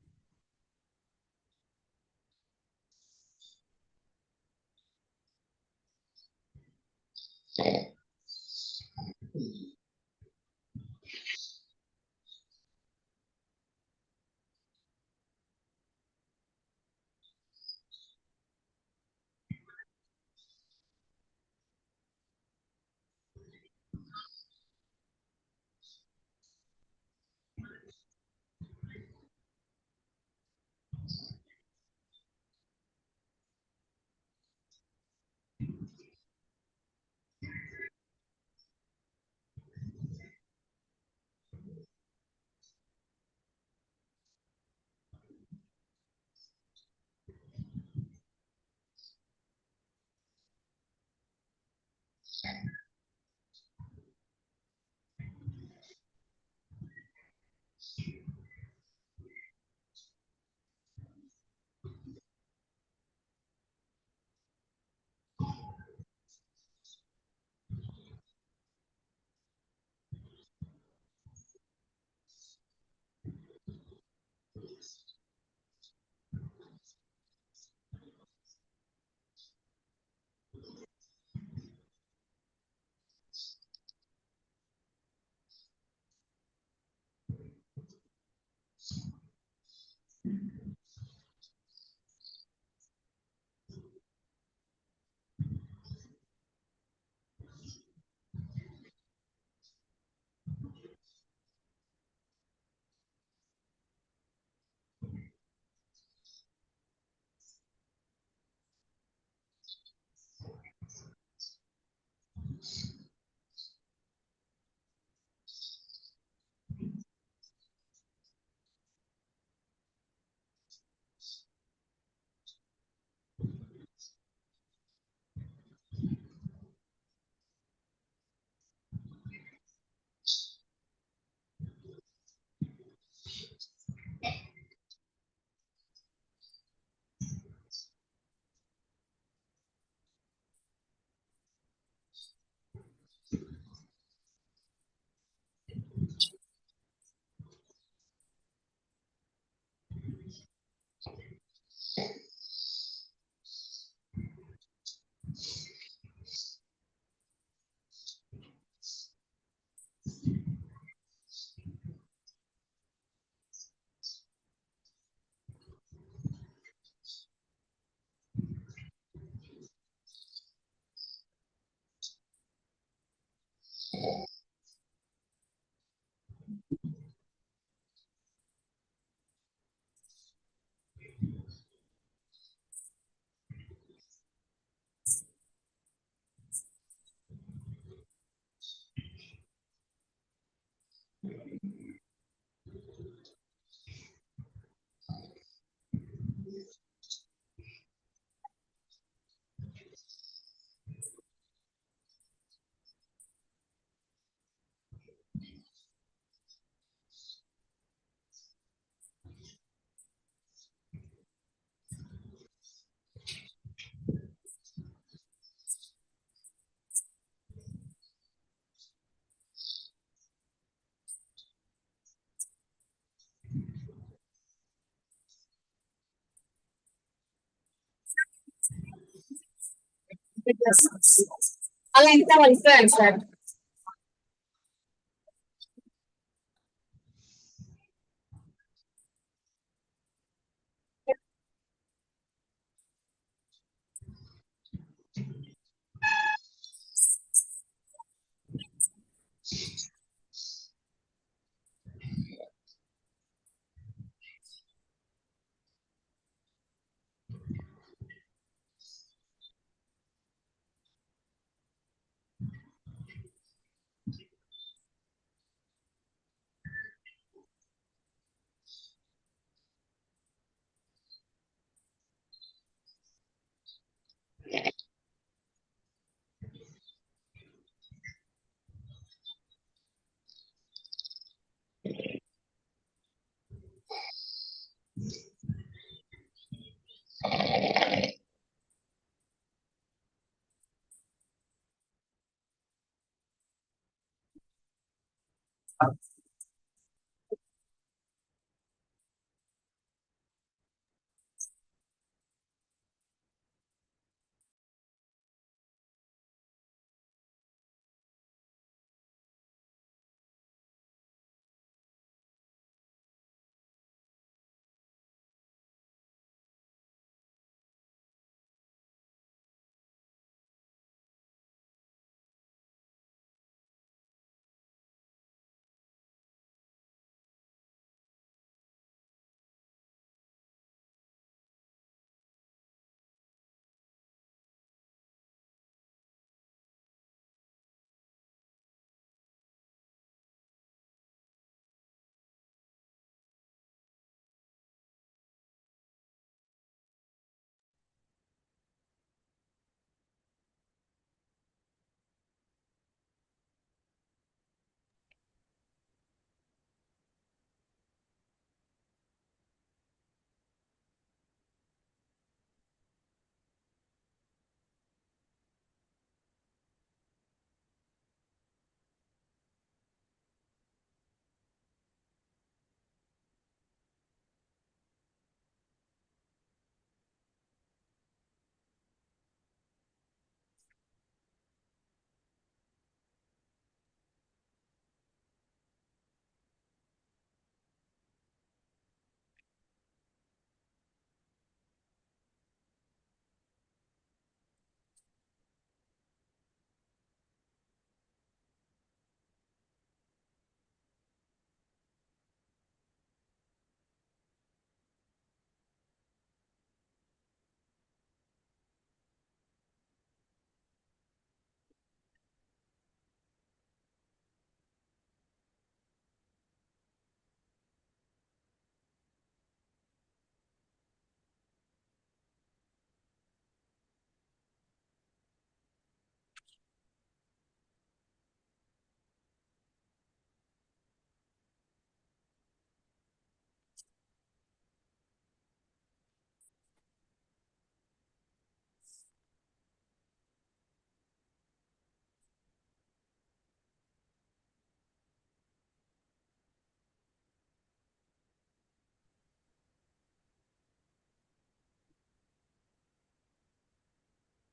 అలా ఎంత వస్తారు sir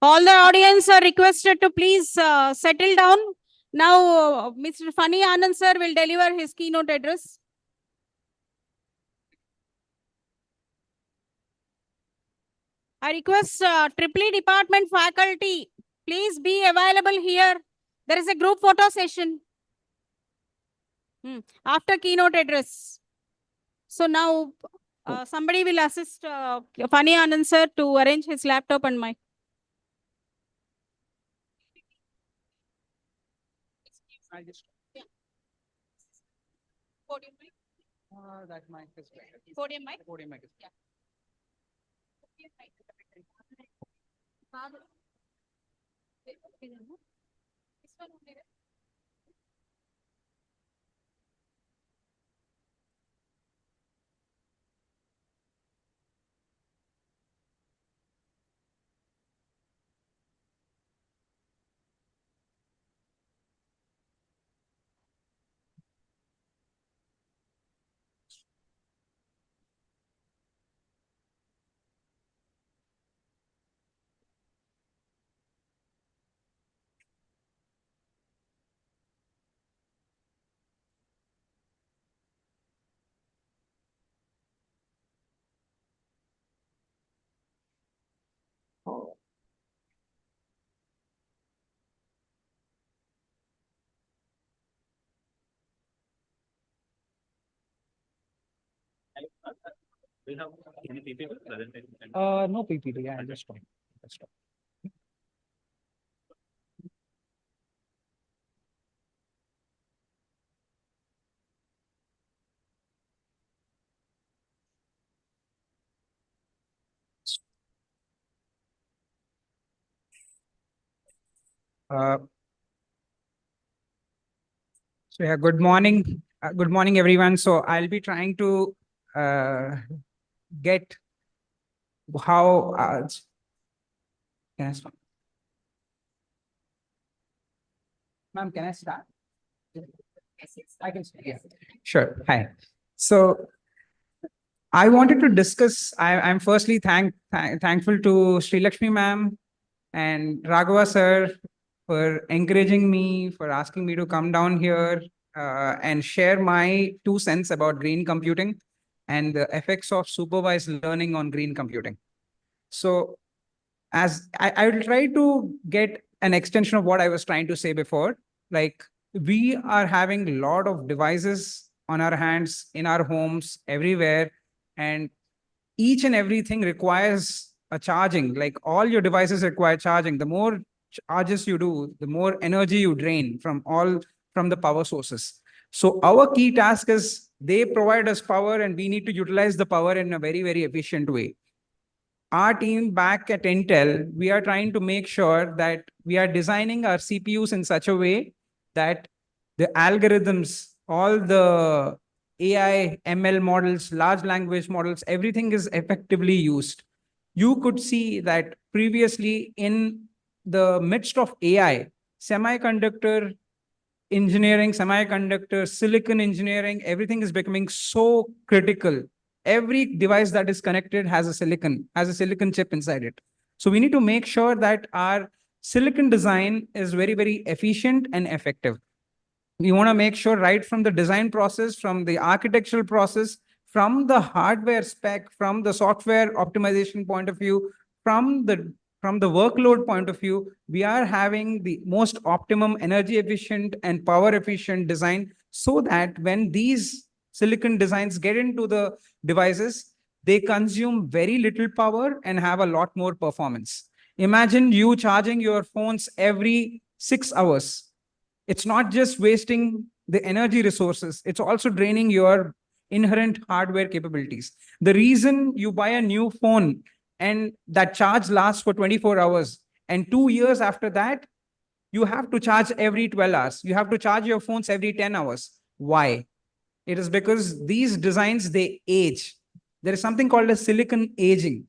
All the audience are requested to please settle down. Now, Mr. Fani Anand sir will deliver his keynote address. I request Triple department faculty, please be available here. There is a group photo session after keynote address. So now somebody will assist Fani Anand sir to arrange his laptop and mic. I'll just. Podium mic. That mic is better. Podium mic. Podium mic is. Yeah. No PPT. Yeah, I'll just stop. So yeah, good morning. Good morning, everyone. So I'll be trying to get how can I start? Ma'am, can I start? I can start. Yeah. Sure. Hi. So I wanted to discuss. I'm firstly thankful to Sri Lakshmi ma'am and Raghava sir for encouraging me, for asking me to come down here and share my 2 cents about green computing and the effects of supervised learning on green computing. So as I will try to get an extension of what I was trying to say before, like we are having a lot of devices on our hands, in our homes, everywhere, and each and everything requires a charging. Like all your devices require charging. The more charges you do, the more energy you drain from the power sources. So our key task is they provide us power and we need to utilize the power in a very, very efficient way. Our team back at Intel, we are trying to make sure that we are designing our CPUs in such a way that the algorithms, all the AI, ML models, large language models, everything is effectively used. You could see that previously in the midst of AI, semiconductor engineering, semiconductor, silicon engineering, everything is becoming so critical. Every device that is connected has a silicon chip inside it. So we need to make sure that our silicon design is very, very efficient and effective. We want to make sure right from the design process, from the architectural process, from the hardware spec, from the software optimization point of view, from the workload point of view, we are having the most optimum energy efficient and power efficient design so that when these silicon designs get into the devices, they consume very little power and have a lot more performance. Imagine you charging your phones every 6 hours. It's not just wasting the energy resources, it's also draining your inherent hardware capabilities. The reason you buy a new phone and that charge lasts for 24 hours, and 2 years after that, you have to charge every 12 hours. You have to charge your phones every 10 hours. Why? It is because these designs, they age. There is something called a silicon aging.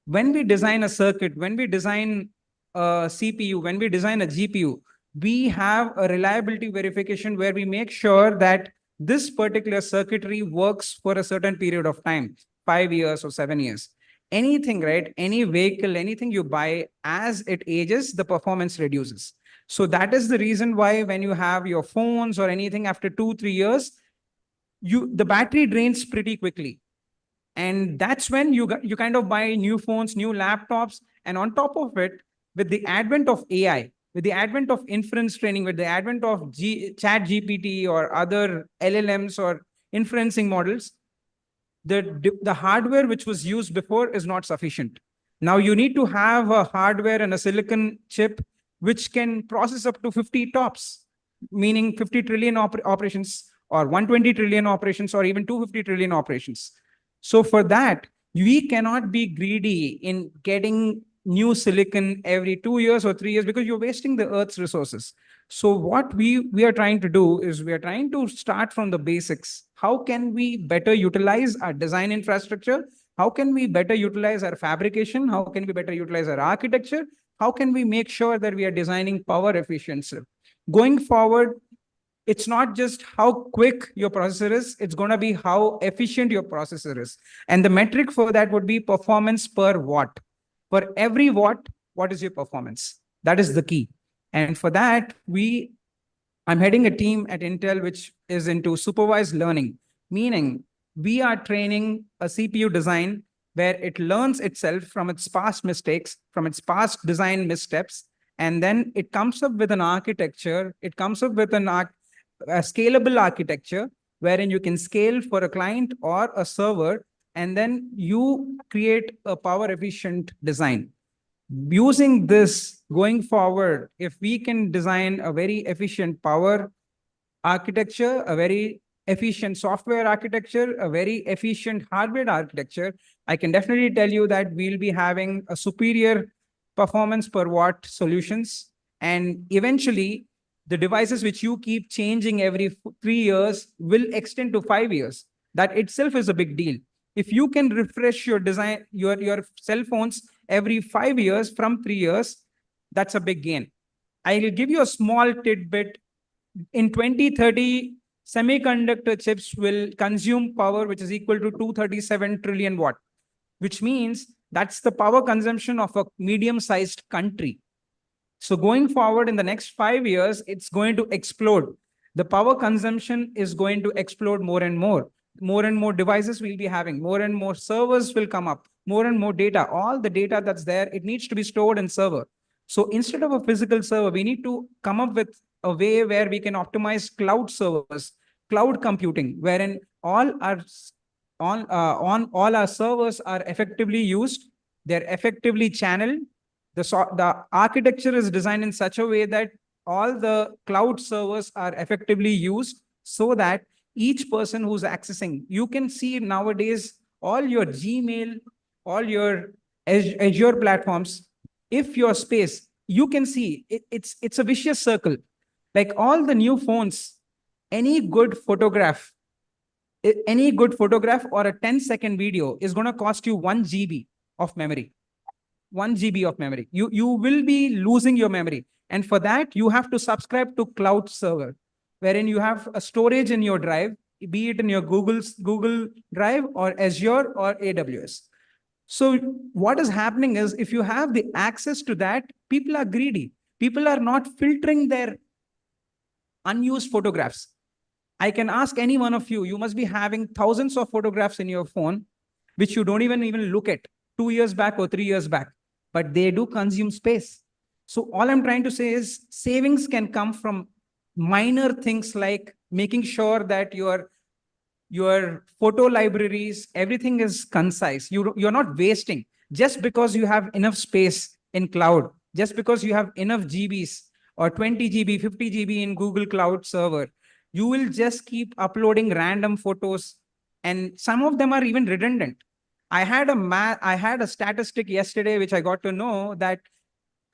When we design a circuit, when we design a CPU, when we design a GPU, we have a reliability verification where we make sure that this particular circuitry works for a certain period of time, 5 years or 7 years. anything, right? Any vehicle, anything you buy, as it ages, the performance reduces. So that is the reason why when you have your phones or anything after 2-3 years, the battery drains pretty quickly. And that's when you kind of buy new phones, new laptops. And on top of it, with the advent of AI, with the advent of inference training, with the advent of chat GPT or other LLMs or inferencing models, the hardware which was used before is not sufficient. Now you need to have a hardware and a silicon chip which can process up to 50 TOPS, meaning 50 trillion operations, or 120 trillion operations, or even 250 trillion operations. So for that, we cannot be greedy in getting new silicon every 2 years or 3 years, because you're wasting the Earth's resources. So what we are trying to do is we are trying to start from the basics. How can we better utilize our design infrastructure? How can we better utilize our fabrication? How can we better utilize our architecture? How can we make sure that we are designing power efficiency? Going forward, it's not just how quick your processor is, it's going to be how efficient your processor is. And the metric for that would be performance per watt. For every watt, what is your performance? That is the key. And for that, I'm heading a team at Intel which is into supervised learning, meaning we are training a CPU design where it learns itself from its past mistakes, from its past design missteps, and then it comes up with an architecture. It comes up with a scalable architecture wherein you can scale for a client or a server, and then you create a power efficient design. Using this going forward, if we can design a very efficient power architecture, a very efficient software architecture, a very efficient hardware architecture, I can definitely tell you that we'll be having a superior performance per watt solutions. And eventually, the devices which you keep changing every 3 years will extend to 5 years. That itself is a big deal. If you can refresh your design, your cell phones every 5 years from 3 years, that's a big gain. I will give you a small tidbit. In 2030, semiconductor chips will consume power which is equal to 237 trillion watt, which means that's the power consumption of a medium-sized country. So going forward in the next 5 years, it's going to explode. The power consumption is going to explode more and more. More and more devices we'll be having, more and more servers will come up, more and more data. All the data that's there, it needs to be stored in server. So instead of a physical server, we need to come up with a way where we can optimize cloud servers, cloud computing, wherein all our servers are effectively used, they're effectively channeled. The architecture is designed in such a way that all the cloud servers are effectively used, so that each person who's accessing, you can see nowadays all your Gmail, all your Azure platforms, if your space, you can see it's a vicious circle. Like all the new phones, any good photograph or a 10-second video is going to cost you 1 GB of memory. 1 GB of memory. You will be losing your memory. And for that, you have to subscribe to cloud server, wherein you have a storage in your drive, be it in your Google Drive or Azure or AWS. So what is happening is, if you have the access to that, people are greedy. People are not filtering their unused photographs. I can ask any one of you, you must be having thousands of photographs in your phone, which you don't even look at 2 years back or 3 years back, but they do consume space. So all I'm trying to say is savings can come from minor things like making sure that your photo libraries, everything is concise. You're not wasting just because you have enough space in cloud, just because you have enough GBs or 20 GB, 50 GB in Google Cloud Server. You will just keep uploading random photos, and some of them are even redundant. I had a statistic yesterday, which I got to know that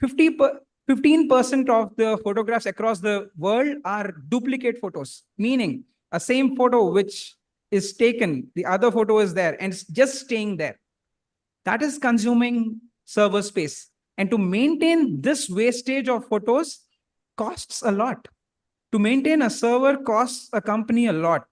15% of the photographs across the world are duplicate photos, meaning a same photo which is taken, the other photo is there and it's just staying there. That is consuming server space. And to maintain this wastage of photos costs a lot. To maintain a server costs a company a lot.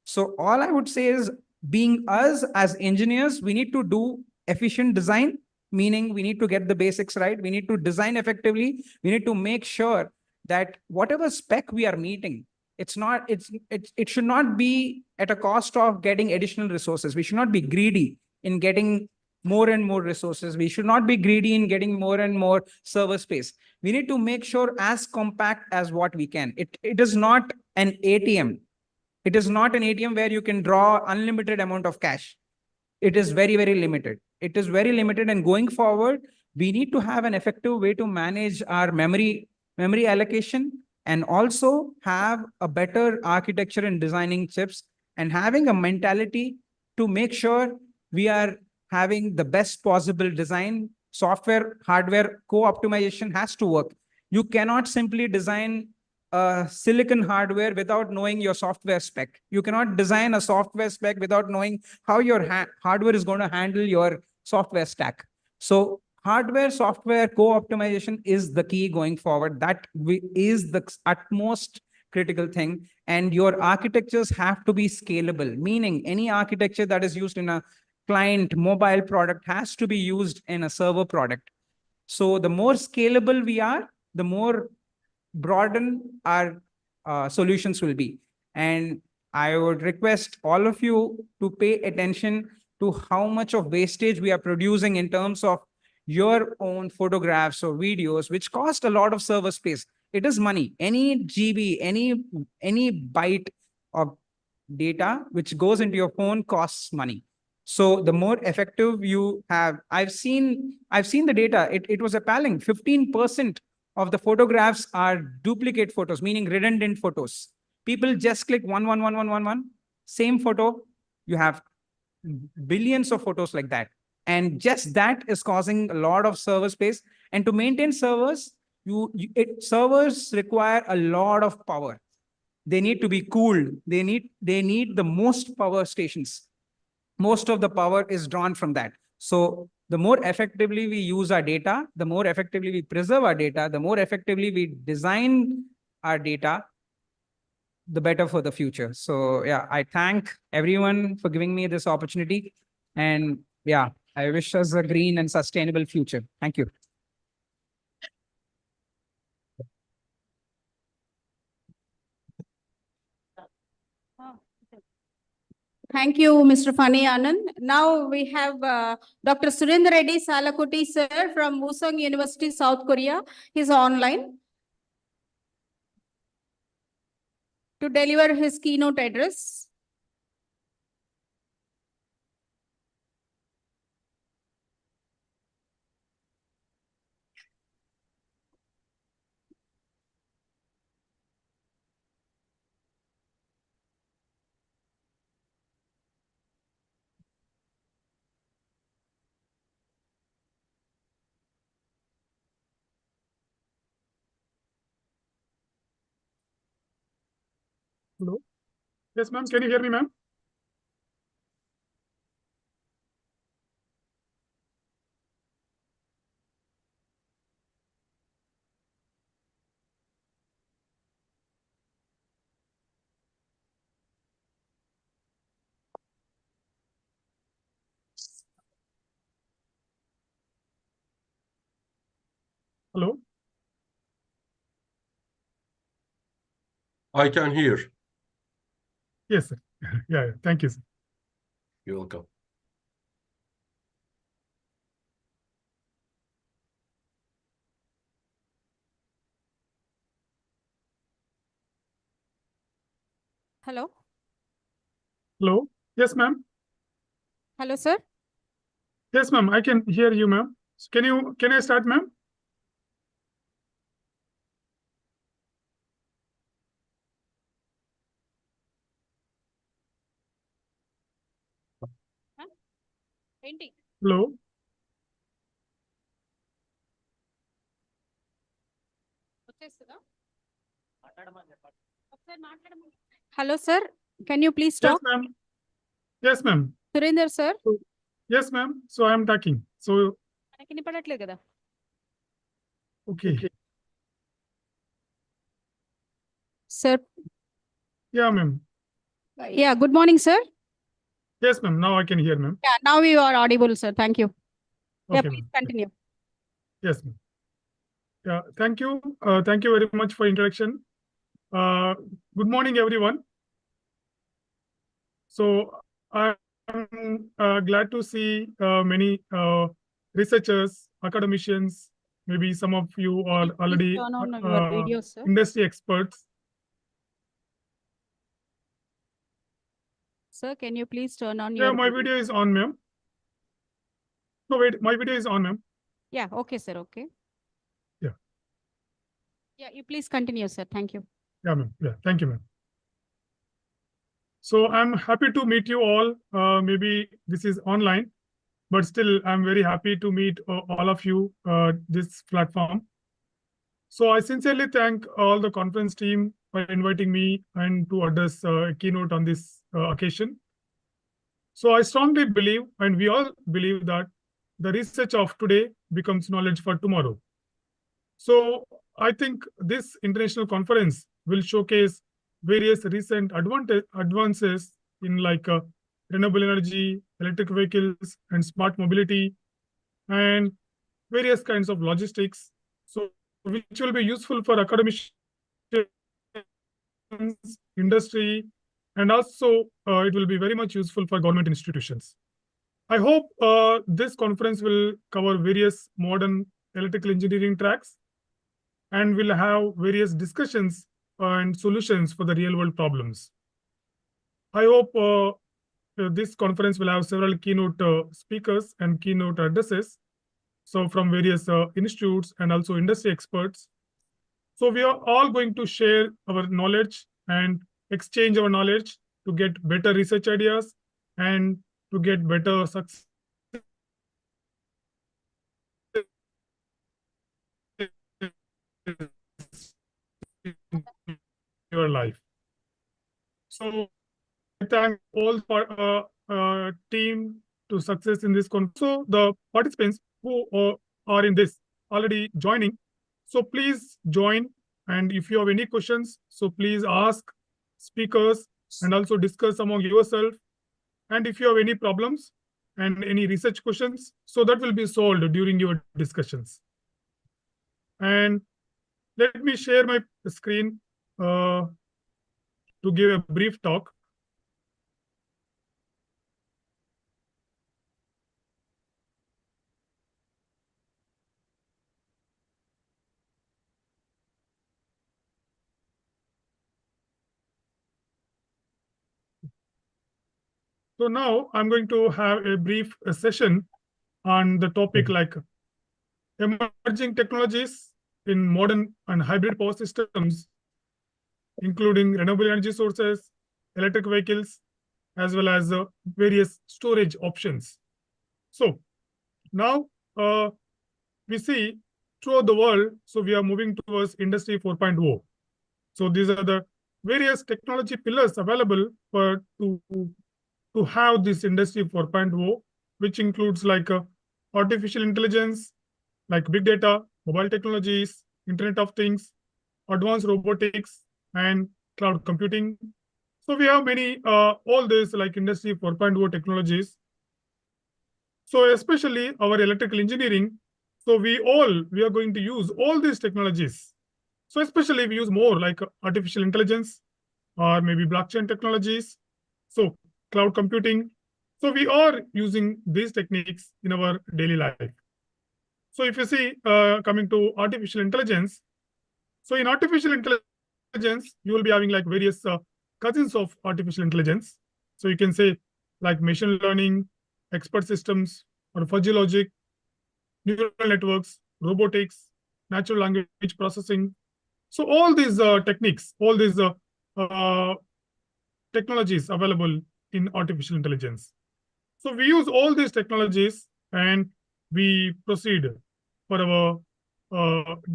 So all I would say is, being us as engineers, we need to do efficient design, meaning we need to get the basics right. We need to design effectively. We need to make sure that whatever spec we are meeting, it should not be at a cost of getting additional resources. We should not be greedy in getting more and more resources. We should not be greedy in getting more and more server space. We need to make sure as compact as what we can. It is not an ATM. It is not an ATM where you can draw unlimited amount of cash. It is very, very limited. It is very limited. And going forward, we need to have an effective way to manage our memory allocation, and also have a better architecture in designing chips, and having a mentality to make sure we are having the best possible design. Software, hardware co-optimization has to work. You cannot simply design silicon hardware without knowing your software spec. You cannot design a software spec without knowing how your hardware is going to handle your software stack. So hardware, software co-optimization is the key going forward. That is the utmost critical thing. And your architectures have to be scalable, meaning any architecture that is used in a client mobile product has to be used in a server product. So the more scalable we are, the more broaden our solutions will be. And I would request all of you to pay attention to how much of wastage we are producing in terms of your own photographs or videos, which cost a lot of server space. It is money. Any GB, any byte of data which goes into your phone costs money. So the more effective you have, I've seen the data. It was appalling. 15% of the photographs are duplicate photos, meaning redundant photos. People just click one, same photo. You have billions of photos like that. And just that is causing a lot of server space. And to maintain servers, servers require a lot of power. They need to be cooled. They need the most power stations. Most of the power is drawn from that. So the more effectively we use our data, the more effectively we preserve our data, the more effectively we design our data, the better for the future. So yeah, I thank everyone for giving me this opportunity. And yeah, I wish us a green and sustainable future. Thank you. Thank you, Mr. Fani Anand. Now we have Dr. Surendra Reddy Salakuti, sir, from Wusong University, South Korea. He's online to deliver his keynote address. Hello. Yes, ma'am. Can you hear me, ma'am? Hello. I can hear. Yes, sir. Yeah. Thank you, sir. You're welcome. Hello. Hello. Yes, ma'am. Hello, sir. Yes, ma'am. I can hear you, ma'am. So can I start, ma'am? Hello. Hello, sir. Can you please Yes, talk? ma'am. Yes, ma'am. Surinder, sir. Yes, ma'am. So I am talking. So okay. Sir. Yeah, ma'am. Yeah, good morning, sir. Yes, ma'am. Now I can hear, ma'am. Yeah, now you are audible, sir. Thank you. Yeah, Okay, please ma'am. continue. Yes, ma'am. Yeah, thank you. Thank you very much for introduction. Good morning, everyone. So I'm glad to see many researchers, academicians, maybe some of you are Please already turn on your video, sir. industry experts. Sir, can you please turn on Yeah, your my video is on, ma'am. No, wait, my video is on, ma'am. Yeah, okay, sir. Okay. Yeah. Yeah, you please continue, sir. Thank you. Yeah, ma'am. Yeah, thank you, ma'am. So I'm happy to meet you all. Maybe this is online, but still I'm very happy to meet all of you this platform. So I sincerely thank all the conference team for inviting me and to address a keynote on this occasion. So I strongly believe, and we all believe, that the research of today becomes knowledge for tomorrow. So I think this international conference will showcase various recent advances in like renewable energy, electric vehicles, and smart mobility, and various kinds of logistics. So which will be useful for academicians, industry, and also it will be very much useful for government institutions. I hope this conference will cover various modern electrical engineering tracks and will have various discussions and solutions for the real world problems. I hope this conference will have several keynote speakers and keynote addresses. So from various institutes and also industry experts. So we are all going to share our knowledge and exchange our knowledge to get better research ideas and to get better success in your life. So I thank all team to success in this conference. So the participants who are in this already joining. So please join. And if you have any questions, so please ask speakers and also discuss among yourself. And if you have any problems and any research questions, so that will be solved during your discussions. And let me share my screen to give a brief talk. So now I'm going to have a brief session on the topic like emerging technologies in modern and hybrid power systems, including renewable energy sources, electric vehicles, as well as various storage options. So now we see throughout the world, so we are moving towards Industry 4.0. So these are the various technology pillars available for to have this Industry 4.0, which includes like artificial intelligence, like big data, mobile technologies, Internet of Things, advanced robotics, and cloud computing. So we have many, all this like Industry 4.0 technologies. So especially our electrical engineering. So we are going to use all these technologies. So especially we use more like artificial intelligence or maybe blockchain technologies. So cloud computing. So we are using these techniques in our daily life. So if you see, coming to artificial intelligence, so in artificial intelligence, you will be having like various cousins of artificial intelligence. So you can say like machine learning, expert systems, or fuzzy logic, neural networks, robotics, natural language processing. So all these techniques, all these technologies available in artificial intelligence. So we use all these technologies and we proceed for our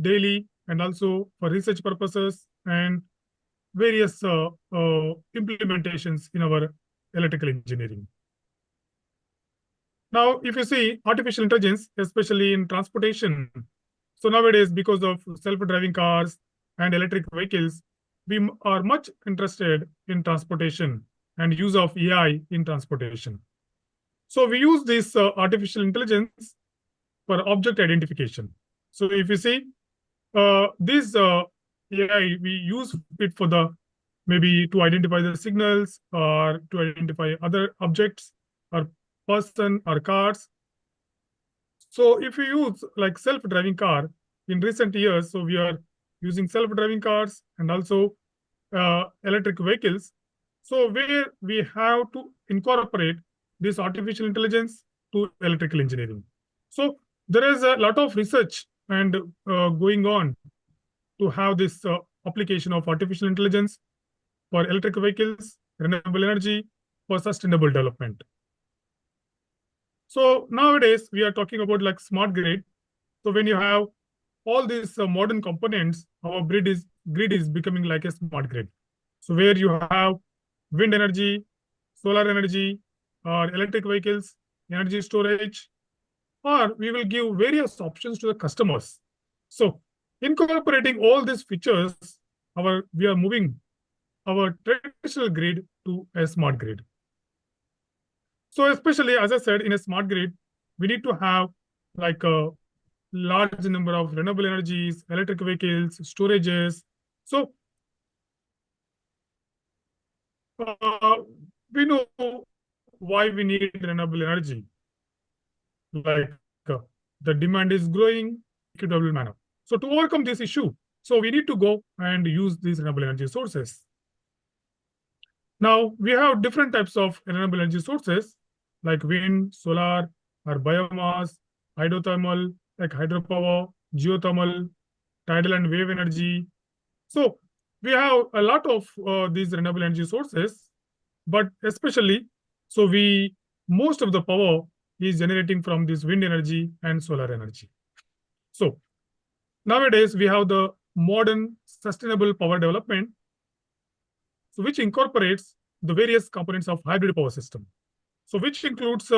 daily and also for research purposes and various implementations in our electrical engineering. Now, if you see artificial intelligence, especially in transportation, so nowadays, because of self-driving cars and electric vehicles, we are much interested in transportation and use of AI in transportation. So we use this artificial intelligence for object identification. So if you see, this AI, we use it for the maybe to identify the signals or to identify other objects or person or cars. So if you use like self-driving car in recent years, so we are using self-driving cars and also electric vehicles. So where we have to incorporate this artificial intelligence to electrical engineering. So there is a lot of research and going on to have this application of artificial intelligence for electric vehicles, renewable energy, for sustainable development. So nowadays we are talking about like smart grid. So when you have all these modern components, our grid is becoming like a smart grid. So where you have wind energy, solar energy, or electric vehicles, energy storage, or we will give various options to the customers. So incorporating all these features, we are moving our traditional grid to a smart grid. So especially, as I said, in a smart grid, we need to have like a large number of renewable energies, electric vehicles, storages. So we know why we need renewable energy. Like the demand is growing equitable manner. So to overcome this issue, so we need to go and use these renewable energy sources. Now we have different types of renewable energy sources like wind, solar, or biomass, hydrothermal, like hydropower, geothermal, tidal and wave energy. So we have a lot of these renewable energy sources, but especially, so most of the power is generating from this wind energy and solar energy. So nowadays we have the modern sustainable power development, so which incorporates the various components of hybrid power system. So which includes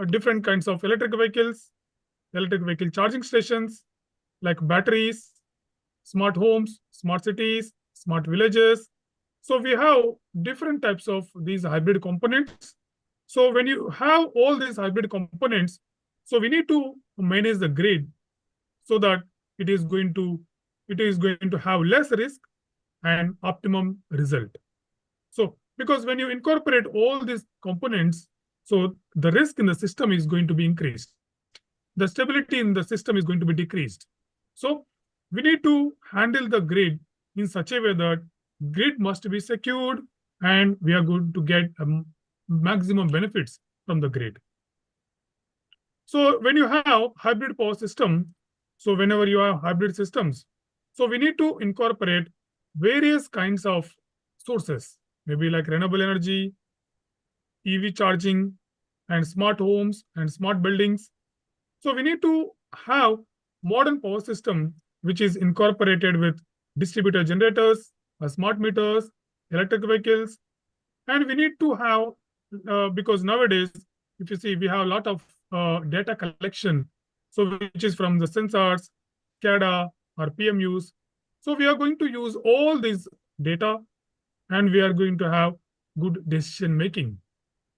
different kinds of electric vehicle charging stations, like batteries, smart homes, smart cities, smart villages. So we have different types of these hybrid components. So when you have all these hybrid components, so we need to manage the grid so that it is going to have less risk and optimum result. So because when you incorporate all these components, so the risk in the system is going to be increased. The stability in the system is going to be decreased. So we need to handle the grid in such a way that grid must be secured and we are going to get maximum benefits from the grid. So when you have hybrid power system, so whenever you have hybrid systems, so we need to incorporate various kinds of sources, maybe like renewable energy, EV charging, and smart homes and smart buildings. So we need to have modern power system which is incorporated with distributed generators, smart meters, electric vehicles, and we need to have because nowadays, if you see, we have a lot of data collection, so which is from the sensors, SCADA, or PMUs. So we are going to use all these data, and we are going to have good decision making.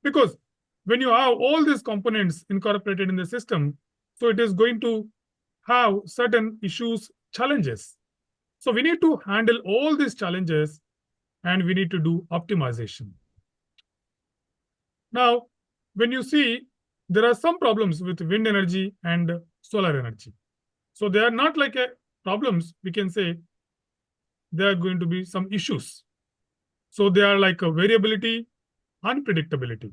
Because when you have all these components incorporated in the system, so it is going to have certain issues, challenges. So we need to handle all these challenges and we need to do optimization. Now, when you see, there are some problems with wind energy and solar energy. So they are not like problems, we can say there are going to be some issues. So they are like a variability, unpredictability.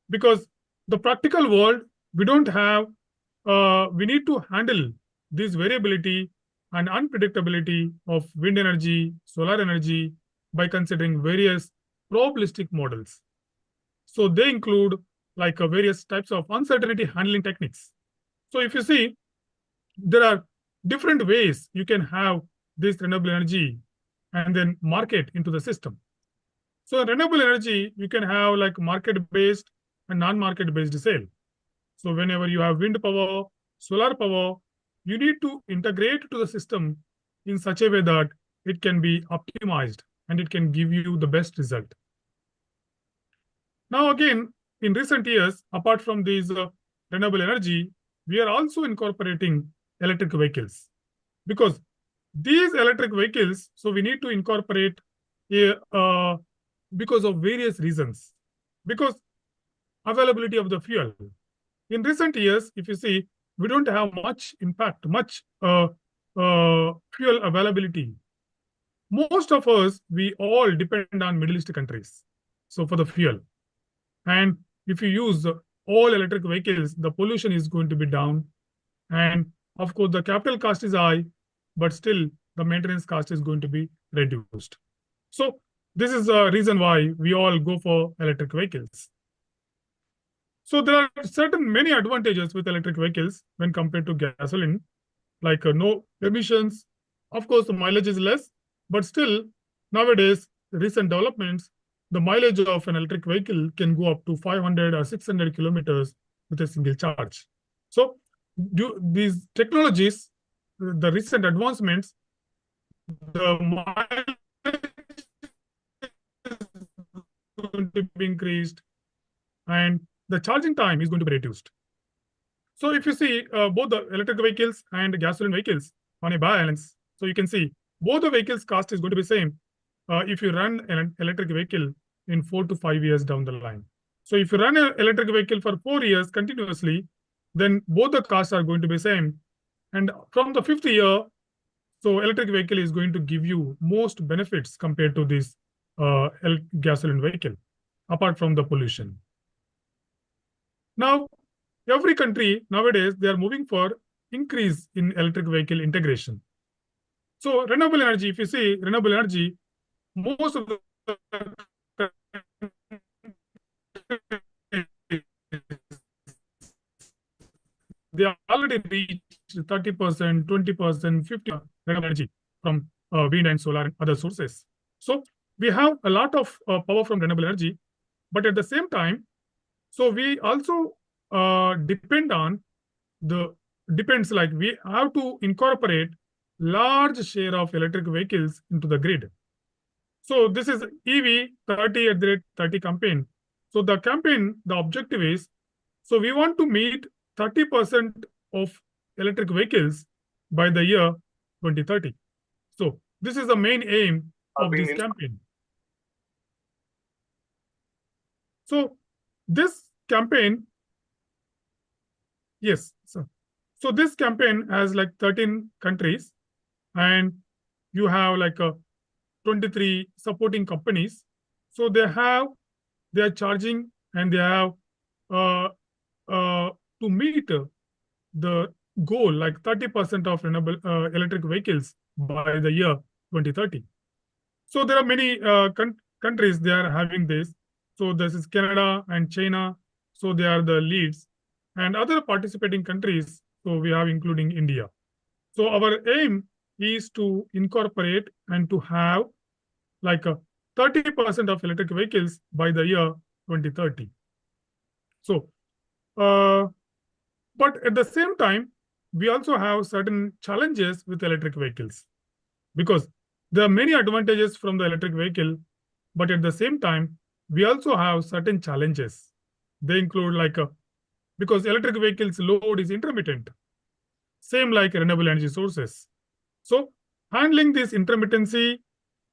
Because the practical world, we don't have, we need to handle this variability and unpredictability of wind energy, solar energy by considering various probabilistic models. So they include like various types of uncertainty handling techniques. So if you see, there are different ways you can have this renewable energy and then market into the system. So renewable energy, you can have like market-based and non-market-based sale. So whenever you have wind power, solar power, you need to integrate to the system in such a way that it can be optimized and it can give you the best result. Now again, in recent years, apart from these renewable energy, we are also incorporating electric vehicles, because these electric vehicles, so we need to incorporate because of various reasons. Because availability of the fuel. In recent years, if you see, we don't have much impact, much fuel availability. Most of us, we all depend on Middle East countries. So for the fuel. And if you use all electric vehicles, the pollution is going to be down. And of course, the capital cost is high, but still the maintenance cost is going to be reduced. So this is the reason why we all go for electric vehicles. So there are many advantages with electric vehicles when compared to gasoline, like no emissions. Of course, the mileage is less, but still nowadays, recent developments, the mileage of an electric vehicle can go up to 500 or 600 kilometers with a single charge. So these technologies, the recent advancements, the mileage is going to be increased and the charging time is going to be reduced. So if you see both the electric vehicles and gasoline vehicles on a balance, so you can see both the vehicles cost is going to be same if you run an electric vehicle in 4 to 5 years down the line. So if you run an electric vehicle for 4 years continuously, then both the costs are going to be same. And from the 5th year, so electric vehicle is going to give you most benefits compared to this gasoline vehicle, apart from the pollution. Now, every country nowadays, they are moving for increase in electric vehicle integration. So renewable energy, if you see renewable energy, most of the they are already reached 30%, 20%, 50% renewable energy from wind and solar and other sources. So we have a lot of power from renewable energy, but at the same time, so we also depends like we have to incorporate large share of electric vehicles into the grid. So this is EV 30 campaign. So the campaign, the objective is, so we want to meet 30% of electric vehicles by the year 2030. So this is the main aim of this campaign. So this campaign, yes, so this campaign has like 13 countries and you have like 23 supporting companies. So they are charging and they have to meet the goal like 30% of renewable electric vehicles by the year 2030. So there are many countries they are having this. So this is Canada and China. So they are the leads and other participating countries. So we have including India. So our aim is to incorporate and to have like 30% of electric vehicles by the year 2030. So, but at the same time, we also have certain challenges with electric vehicles because there are many advantages from the electric vehicle, but at the same time, we also have certain challenges. They include like because electric vehicles load is intermittent, same like renewable energy sources. So handling this intermittency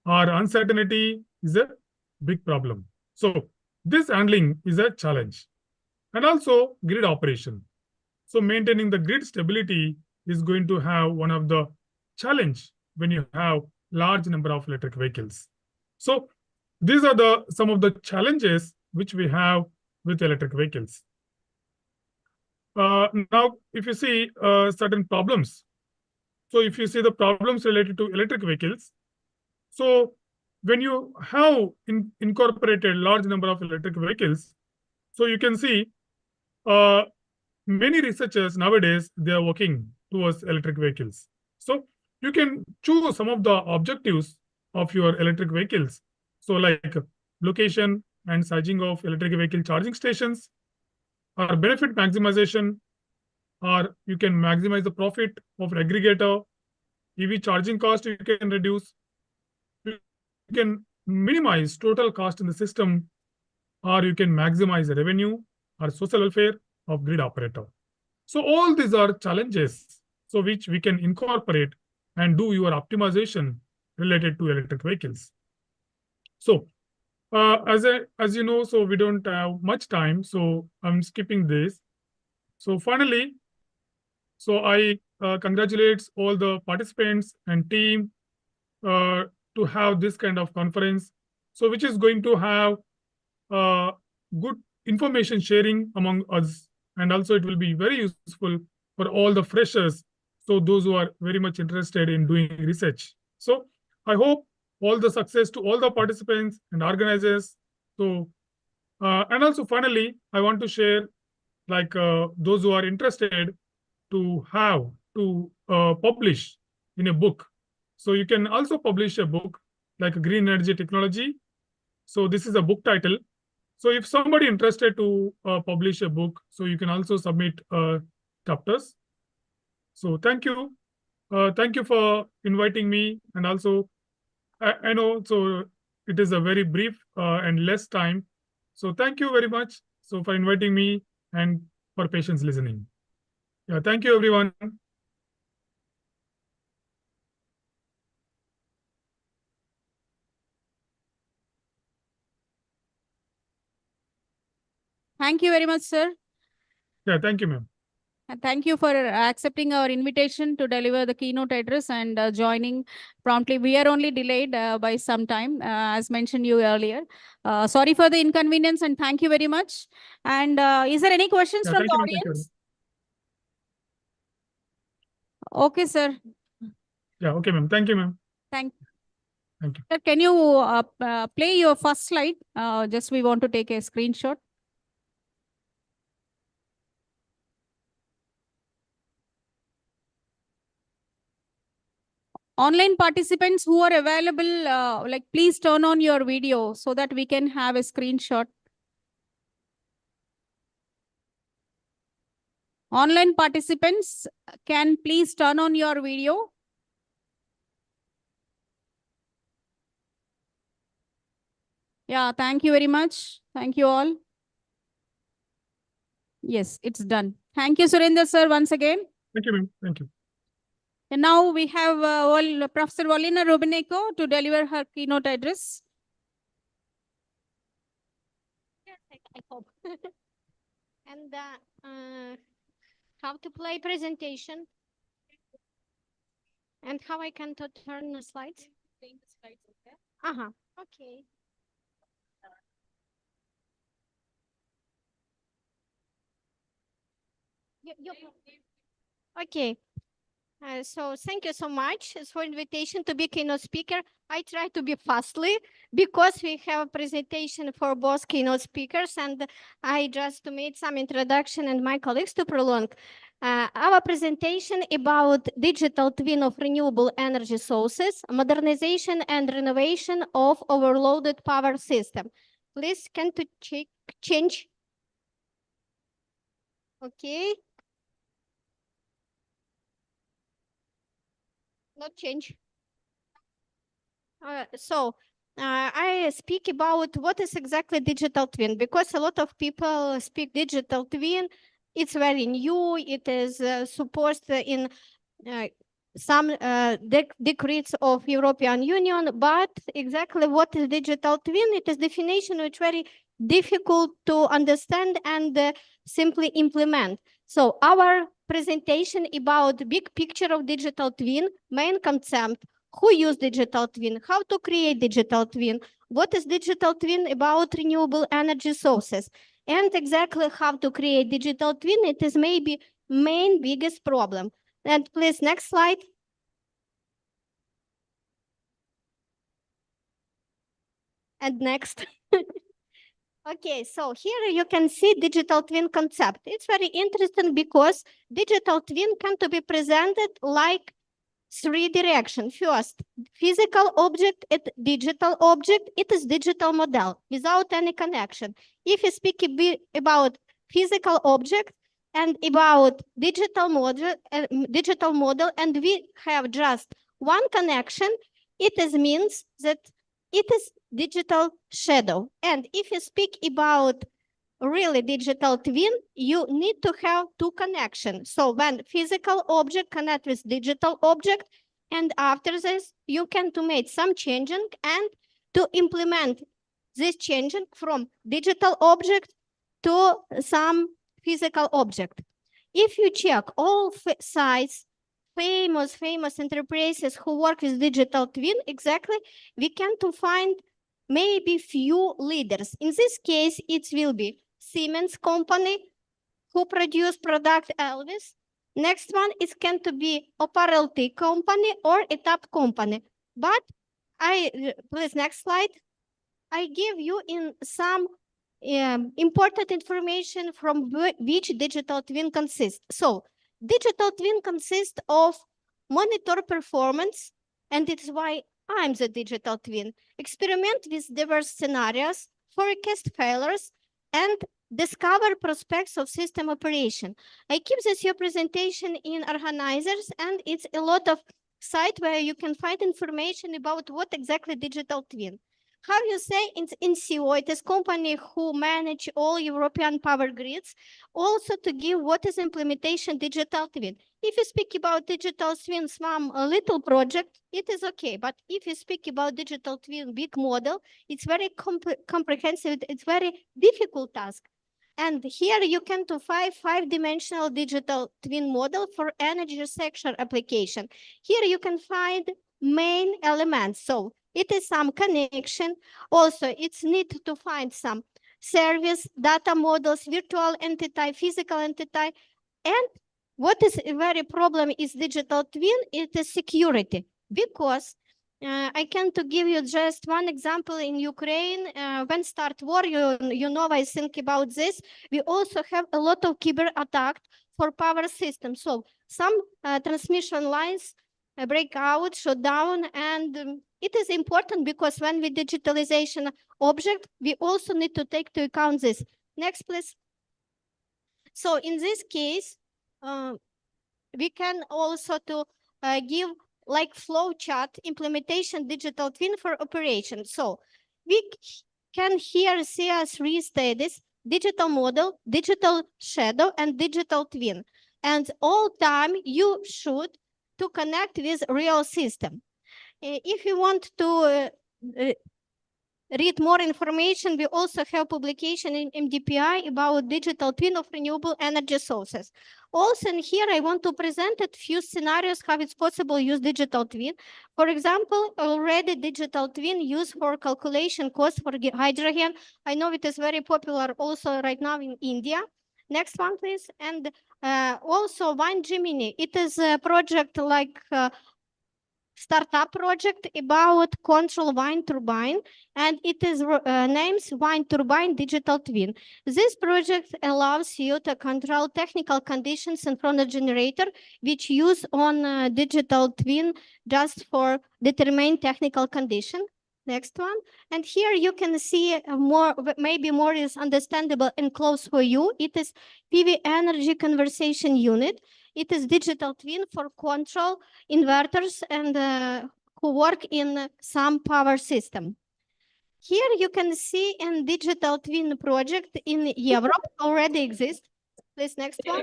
or uncertainty is a big problem. So this handling is a challenge. And also grid operation. So maintaining the grid stability is going to have one of the challenge when you have large number of electric vehicles. So these are some of the challenges which we have with electric vehicles. Now, if you see certain problems, so if you see the problems related to electric vehicles, so when you have incorporated large number of electric vehicles, so you can see many researchers nowadays, they are working towards electric vehicles. So you can choose some of the objectives of your electric vehicles. So like location and sizing of electric vehicle charging stations, or benefit maximization, or you can maximize the profit of aggregator, EV charging cost you can reduce, you can minimize total cost in the system, or you can maximize the revenue or social welfare, of grid operator. So all these are challenges, so which we can incorporate and do your optimization related to electric vehicles. So as you know, so we don't have much time, so I'm skipping this. So finally, so I congratulate all the participants and team to have this kind of conference, so which is going to have good information sharing among us, and also it will be very useful for all the freshers, so those who are very much interested in doing research. So I hope all the success to all the participants and organizers. So and also finally, I want to share, like those who are interested to have to publish in a book. So you can also publish a book like Green Energy Technology. So this is a book title. So if somebody interested to publish a book, so you can also submit chapters. So thank you. Thank you for inviting me. And also, I know, so it is a very brief and less time. So thank you very much. So for inviting me and for patience listening. Yeah, thank you, everyone. Thank you very much, sir. Yeah, thank you, ma'am. And thank you for accepting our invitation to deliver the keynote address and joining promptly. We are only delayed by some time, as mentioned you earlier. Sorry for the inconvenience and thank you very much. And is there any questions Yeah, from thank the you, ma'am. Thank you. audience? Okay, sir. Yeah, okay, ma'am. Thank you, ma'am. Thank Thank you. Sir, can you play your first slide? Just we want to take a screenshot. Online participants who are available, like please turn on your video so that we can have a screenshot. Online participants can please turn on your video. Yeah, thank you very much. Thank you all. Yes, it's done. Thank you, Surendra sir, once again. Thank you, ma'am. Thank you. And now we have Professor Valina Rubineko to deliver her keynote address. Yes, I hope. And how to play presentation and how I can turn the slides. Okay. Okay. So thank you so much for invitation to be keynote speaker. I try to be fastly because we have a presentation for both keynote speakers, and I just made some introduction and my colleagues to prolong our presentation about digital twin of renewable energy sources, modernization and renovation of overloaded power system. Please can to change. Okay. Not change. I speak about what is exactly digital twin, because a lot of people speak digital twin. It's very new. It is supposed in some decrees of European Union, but exactly what is digital twin? It is definition which very difficult to understand and simply implement. So our presentation about big picture of digital twin, main concept, who use digital twin, how to create digital twin, what is digital twin about renewable energy sources, and exactly how to create digital twin. It is maybe main biggest problem. And please, next slide. And next. Okay, so here you can see digital twin concept. It's very interesting because digital twin can to be presented like three directions. First, physical object, digital object, it is digital model without any connection. If you speak about physical object and about digital model, and we have just one connection, it is means that it is digital shadow. And if you speak about really digital twin, you need to have two connections. So when physical object connect with digital object, and after this, you can to make some changing and to implement this changing from digital object to some physical object. If you check all sites, famous enterprises who work with digital twin, exactly, we can to find maybe few leaders. In this case, it will be Siemens company who produce product Elvis. Next one is can to be apparel tea company or a top company. But please next slide. I give you in some important information from which digital twin consists. So digital twin consists of monitor performance, and it is why I'm the digital twin. Experiment with diverse scenarios, forecast failures, and discover prospects of system operation. I keep this your presentation in organizers, and it's a lot of site where you can find information about what exactly digital twin. How you say in NCO, it is company who manage all European power grids, also to give what is implementation digital twin. If you speak about digital twin, some little project, it is okay. But if you speak about digital twin big model, it's very comprehensive, it's very difficult task. And here you can do five-dimensional digital twin model for energy sector application. Here you can find main elements. So it is some connection. Also, it's need to find some service, data models, virtual entity, physical entity. And what is a very problem is digital twin, it is security. Because I can to give you just one example in Ukraine. When start war, you know, I think about this. We also have a lot of cyber attack for power systems. So some transmission lines break out, shut down, and it is important because when we digitalization object, we also need to take to account this. Next, please. So in this case, we can also to give like flow chart implementation digital twin for operation. So we can here see three stages: digital model, digital shadow, and digital twin. And all time you should to connect with real system. If you want to read more information, we also have publication in MDPI about digital twin of renewable energy sources. Also in here, I want to present a few scenarios how it's possible to use digital twin. For example, already digital twin used for calculation cost for hydrogen. I know it is very popular also right now in India. Next one, please. And also Wind Gemini. It is a project like startup project about control wind turbine, and it is names wind turbine digital twin. This project allows you to control technical conditions in front of generator, which use on digital twin just for determine technical condition. Next one. And here you can see more, maybe more is understandable and close for you. It is PV energy conversion unit. It is digital twin for control inverters and who work in some power system. Here you can see in digital twin project in Europe already exists. Please, next one.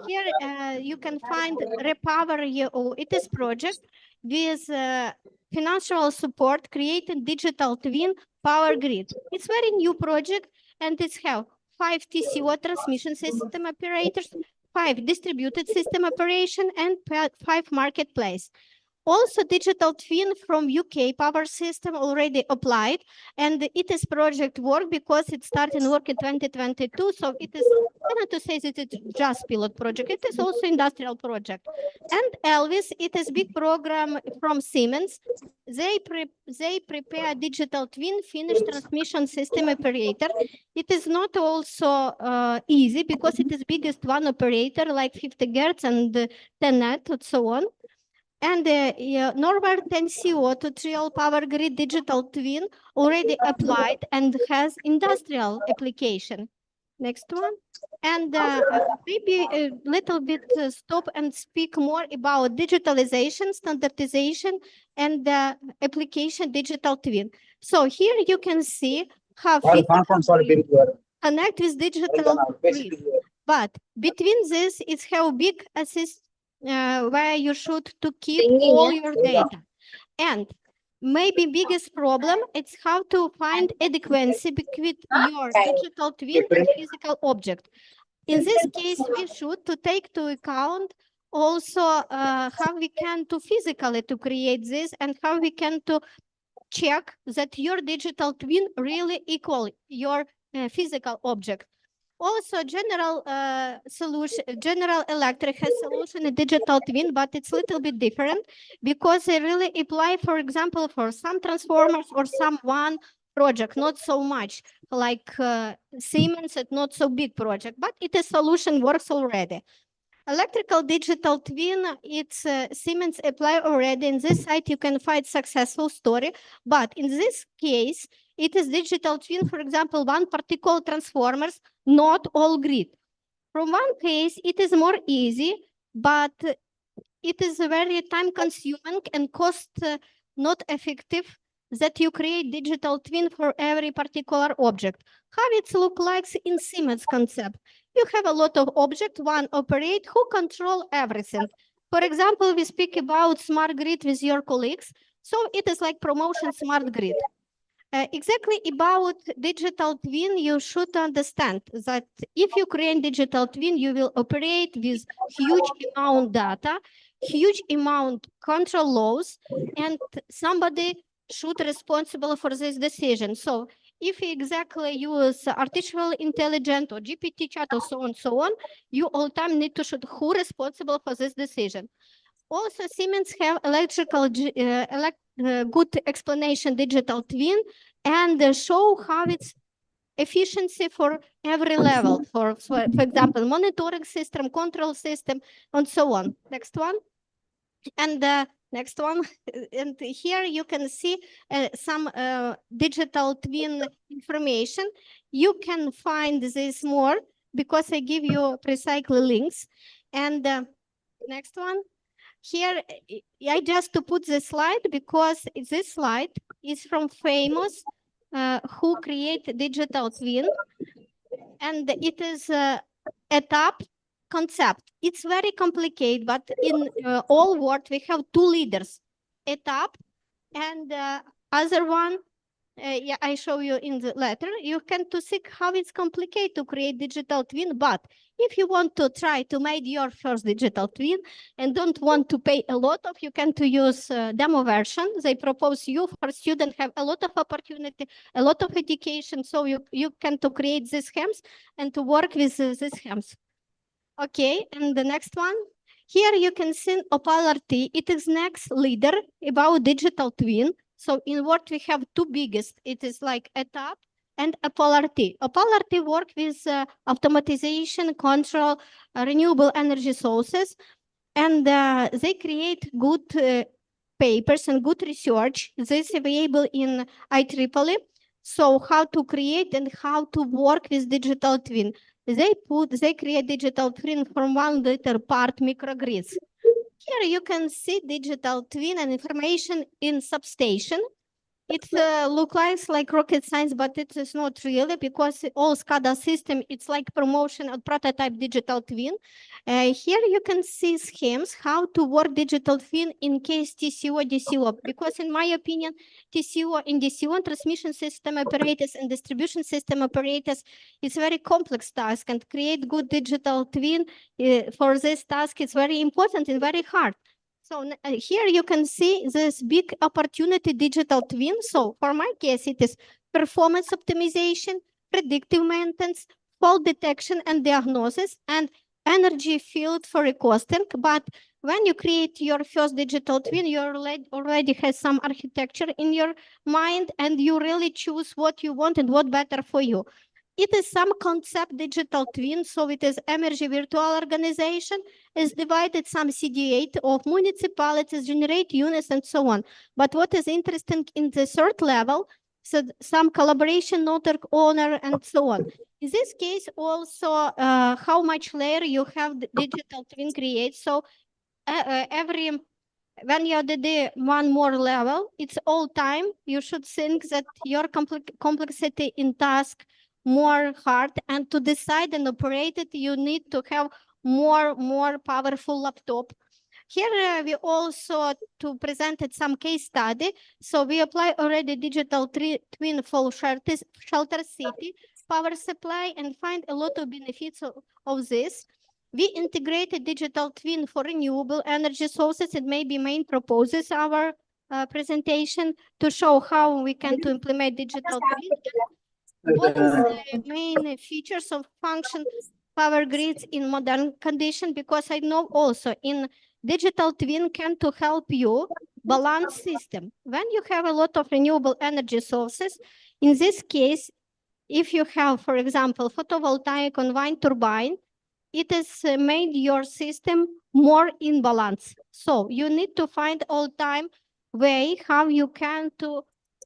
Here you can find Repower EU. It is project with financial support creating digital twin power grid. It's very new project, and it's have 5 TCO transmission system operators, 5 distributed system operation, and 5 marketplace. Also, digital twin from UK power system already applied, and it is project work because it started work in 2022. So it is, I want to say that it's just pilot project. It is also industrial project. And Elvis, it is big program from Siemens. They prepare digital twin finished transmission system operator. It is not also easy because it is biggest one operator like 50 Hertz and 10 net and so on. And normal 10 CO to trial power grid digital twin already applied and has industrial application. Next one. And maybe a little bit stop and speak more about digitalization, standardization, and application digital twin. So here you can see how connect with digital grid. But between this, it's how big assist where you should to keep all your data. And maybe biggest problem, it's how to find adequacy between your digital twin and physical object. In this case, we should to take to account also how we can to physically to create this and how we can to check that your digital twin really equal your physical object. Also, General Electric has solution in digital twin, but it's a little bit different because they really apply, for example, for some transformers or some one project, not so much like Siemens, and not so big project, but it is solution works already. Electrical digital twin, it's Siemens apply already. In this site, you can find successful story, but in this case, it is digital twin, for example, one particular transformers, not all grid. From one case, it is more easy, but it is very time consuming and cost not effective that you create digital twin for every particular object. How it look like in Siemens concept? You have a lot of objects, one operate who control everything. For example, we speak about smart grid with your colleagues. So it is like promotion smart grid. Exactly about digital twin, you should understand that if you create digital twin, you will operate with huge amount data, huge amount control laws, and somebody should responsible for this decision. So if you exactly use artificial intelligence or GPT chat or so on, you all time need to should who responsible for this decision. Also, Siemens have good explanation digital twin and show how it's efficiency for every level. For example, monitoring system, control system, and so on. Next one. And the next one. And here you can see some digital twin information. You can find this more because I give you precisely links. And next one. Here, I just to put the slide because this slide is from famous who create digital twin, and it is a top concept. It's very complicated, but in all world we have two leaders, ETAP and other one. Yeah, I show you in the letter. You can to see how it's complicated to create digital twin, but if you want to try to make your first digital twin and don't want to pay a lot of, you can to use demo version. They propose you for students have a lot of opportunity, a lot of education, so you can to create these schemes and to work with these schemes. Okay, and the next one. Here you can see OPAL-RT. It is next leader about digital twin. So in what we have two biggest, it is like ETAP and OPAL-RT. OPAL-RT work with automatization, control, renewable energy sources, and they create good papers and good research. This is available in IEEE. So how to create and how to work with digital twin. They create digital twin from 1 liter part microgrids. Here you can see digital twin and information in substation. It looks like rocket science, but it is not really because all SCADA system, it's like promotion of prototype digital twin. Here you can see schemes, how to work digital twin in case TCO, DCO, because in my opinion, TCO and DCO, transmission system operators and distribution system operators, it's very complex task, and create good digital twin for this task is very important and very hard. So here you can see this big opportunity digital twin. So for my case, it is performance optimization, predictive maintenance, fault detection and diagnosis, and energy field for recosting. But when you create your first digital twin, you already has some architecture in your mind, and you really choose what you want and what better for you. It is some concept digital twin, so it is energy virtual organization, is divided some CD8 of municipalities, generate units, and so on. But what is interesting in the third level, so some collaboration network owner and so on. In this case, also how much layer you have the digital twin create. So when you did one more level, it's all time. You should think that your complexity in task more hard, and to decide and operate it, you need to have more powerful laptop. Here we also to presented some case study. So we apply already digital twin for shelter city power supply and find a lot of benefits of this. We integrated digital twin for renewable energy sources. It may be main proposes our presentation to show how we can to implement digital twin. What is the main features of function power grids in modern condition? Because I know also in digital twin can to help you balance system. When you have a lot of renewable energy sources, in this case, if you have, for example, photovoltaic on wind turbine, it is made your system more in balance. So you need to find all time way how you can to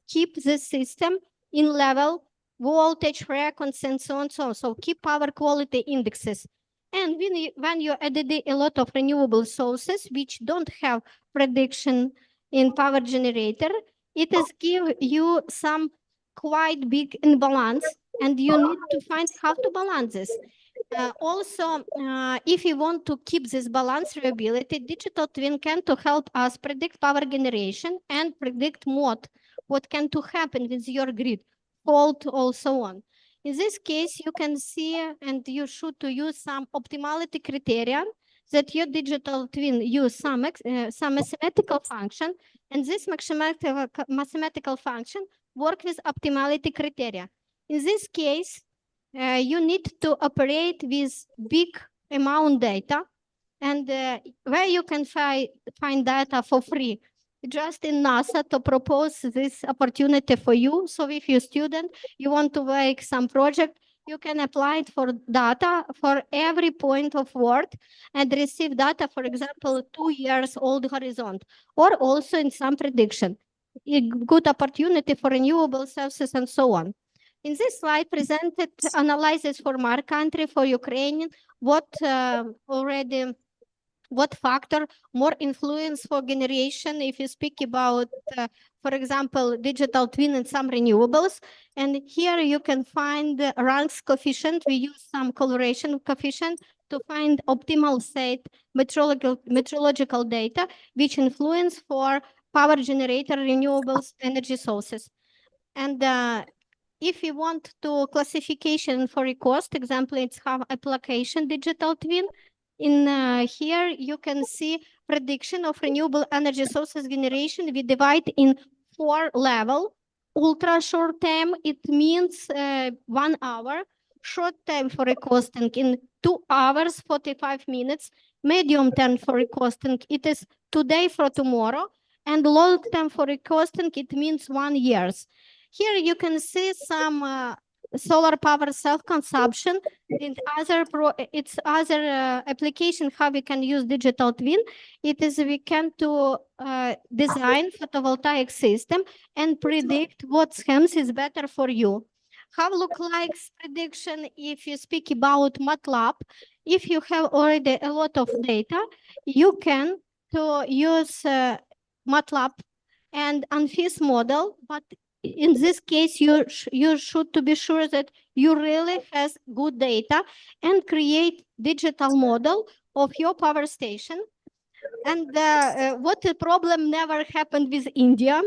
keep the system in level, voltage, frequency, and so on, so on. So keep power quality indexes. And when you added a lot of renewable sources, which don't have prediction in power generator, it is give you some quite big imbalance, and you need to find how to balance this. Also, if you want to keep this balance reliability, digital twin can to help us predict power generation and predict what can to happen with your grid, fault, also on. In this case, you can see, and you should to use some optimality criterion that your digital twin use some mathematical function, and this mathematical function work with optimality criteria. In this case, you need to operate with big amount data, and where you can find data for free, just in NASA to propose this opportunity for you. So if you're a student, you want to make some project, you can apply it for data for every point of world and receive data, for example, 2 years old horizon, or also in some prediction. A good opportunity for renewable sources and so on. In this slide, presented analysis for our country, for Ukraine, what factor more influence for generation if you speak about, for example, digital twin and some renewables. And here you can find the Rank's coefficient. We use some coloration coefficient to find optimal state meteorological data, which influence for power generator renewables energy sources. And if you want to classification for a cost, example, it's have application digital twin. In here, you can see prediction of renewable energy sources generation. We divide in 4 level. Ultra short term, it means 1 hour. Short term for a costing in 2 hours, 45 minutes. Medium term for a costing, it is today for tomorrow. And long term for a costing, it means 1 year. Here you can see some solar power self-consumption. In other application how we can use digital twin. It is we can to design photovoltaic system and predict what schemes is better for you. How look like prediction if you speak about MATLAB? If you have already a lot of data, you can to use MATLAB and ANFIS model, but in this case, you should to be sure that you really has good data and create digital model of your power station. And what the problem never happened with India,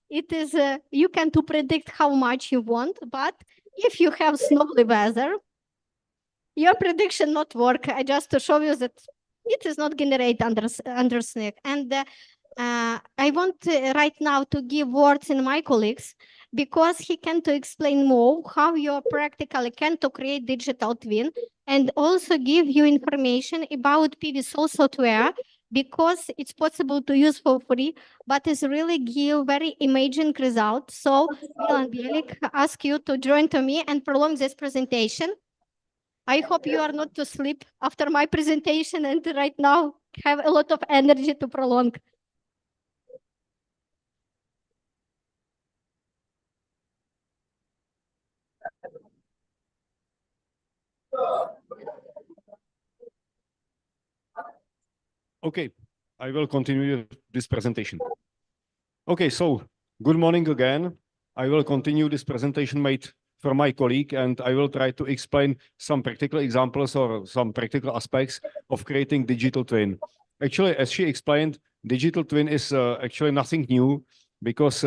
it is you can to predict how much you want, but if you have snowy weather, your prediction not work. I just to show you that it is not generate under snake. And I want right now to give words in my colleagues, because he can to explain more how you practically can to create digital twin, and also give you information about PV software, because it's possible to use for free, but it's really give very amazing results. So Milan Bielik, ask you to join to me and prolong this presentation. I hope you are not to sleep after my presentation and right now have a lot of energy to prolong. Okay, I will continue this presentation. Okay, so good morning again. I will continue this presentation made from my colleague, and I will try to explain some practical examples or some practical aspects of creating digital twin. Actually, as she explained, digital twin is actually nothing new because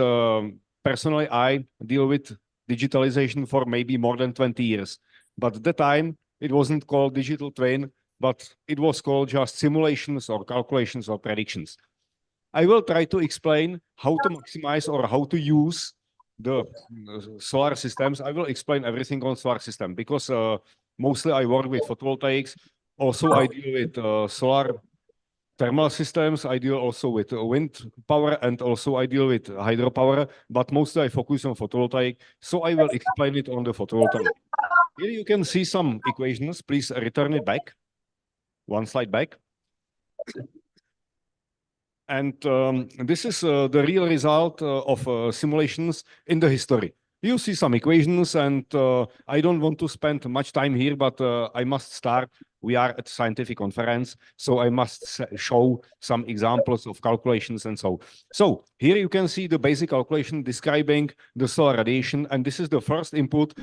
personally, I deal with digitalization for maybe more than 20 years. But at the time, it wasn't called digital twin, but it was called just simulations or calculations or predictions. I will try to explain how to maximize or how to use the solar systems. I will explain everything on solar system because mostly I work with photovoltaics. Also, I deal with solar thermal systems. I deal also with wind power and also I deal with hydropower, but mostly I focus on photovoltaic. So I will explain it on the photovoltaic. Here you can see some equations. Please return it back. One slide back. And this is the real result of simulations in the history. You see some equations, and I don't want to spend much time here, but I must start. We are at a scientific conference, so I must show some examples of calculations and so. So here you can see the basic calculation describing the solar radiation, and this is the first input.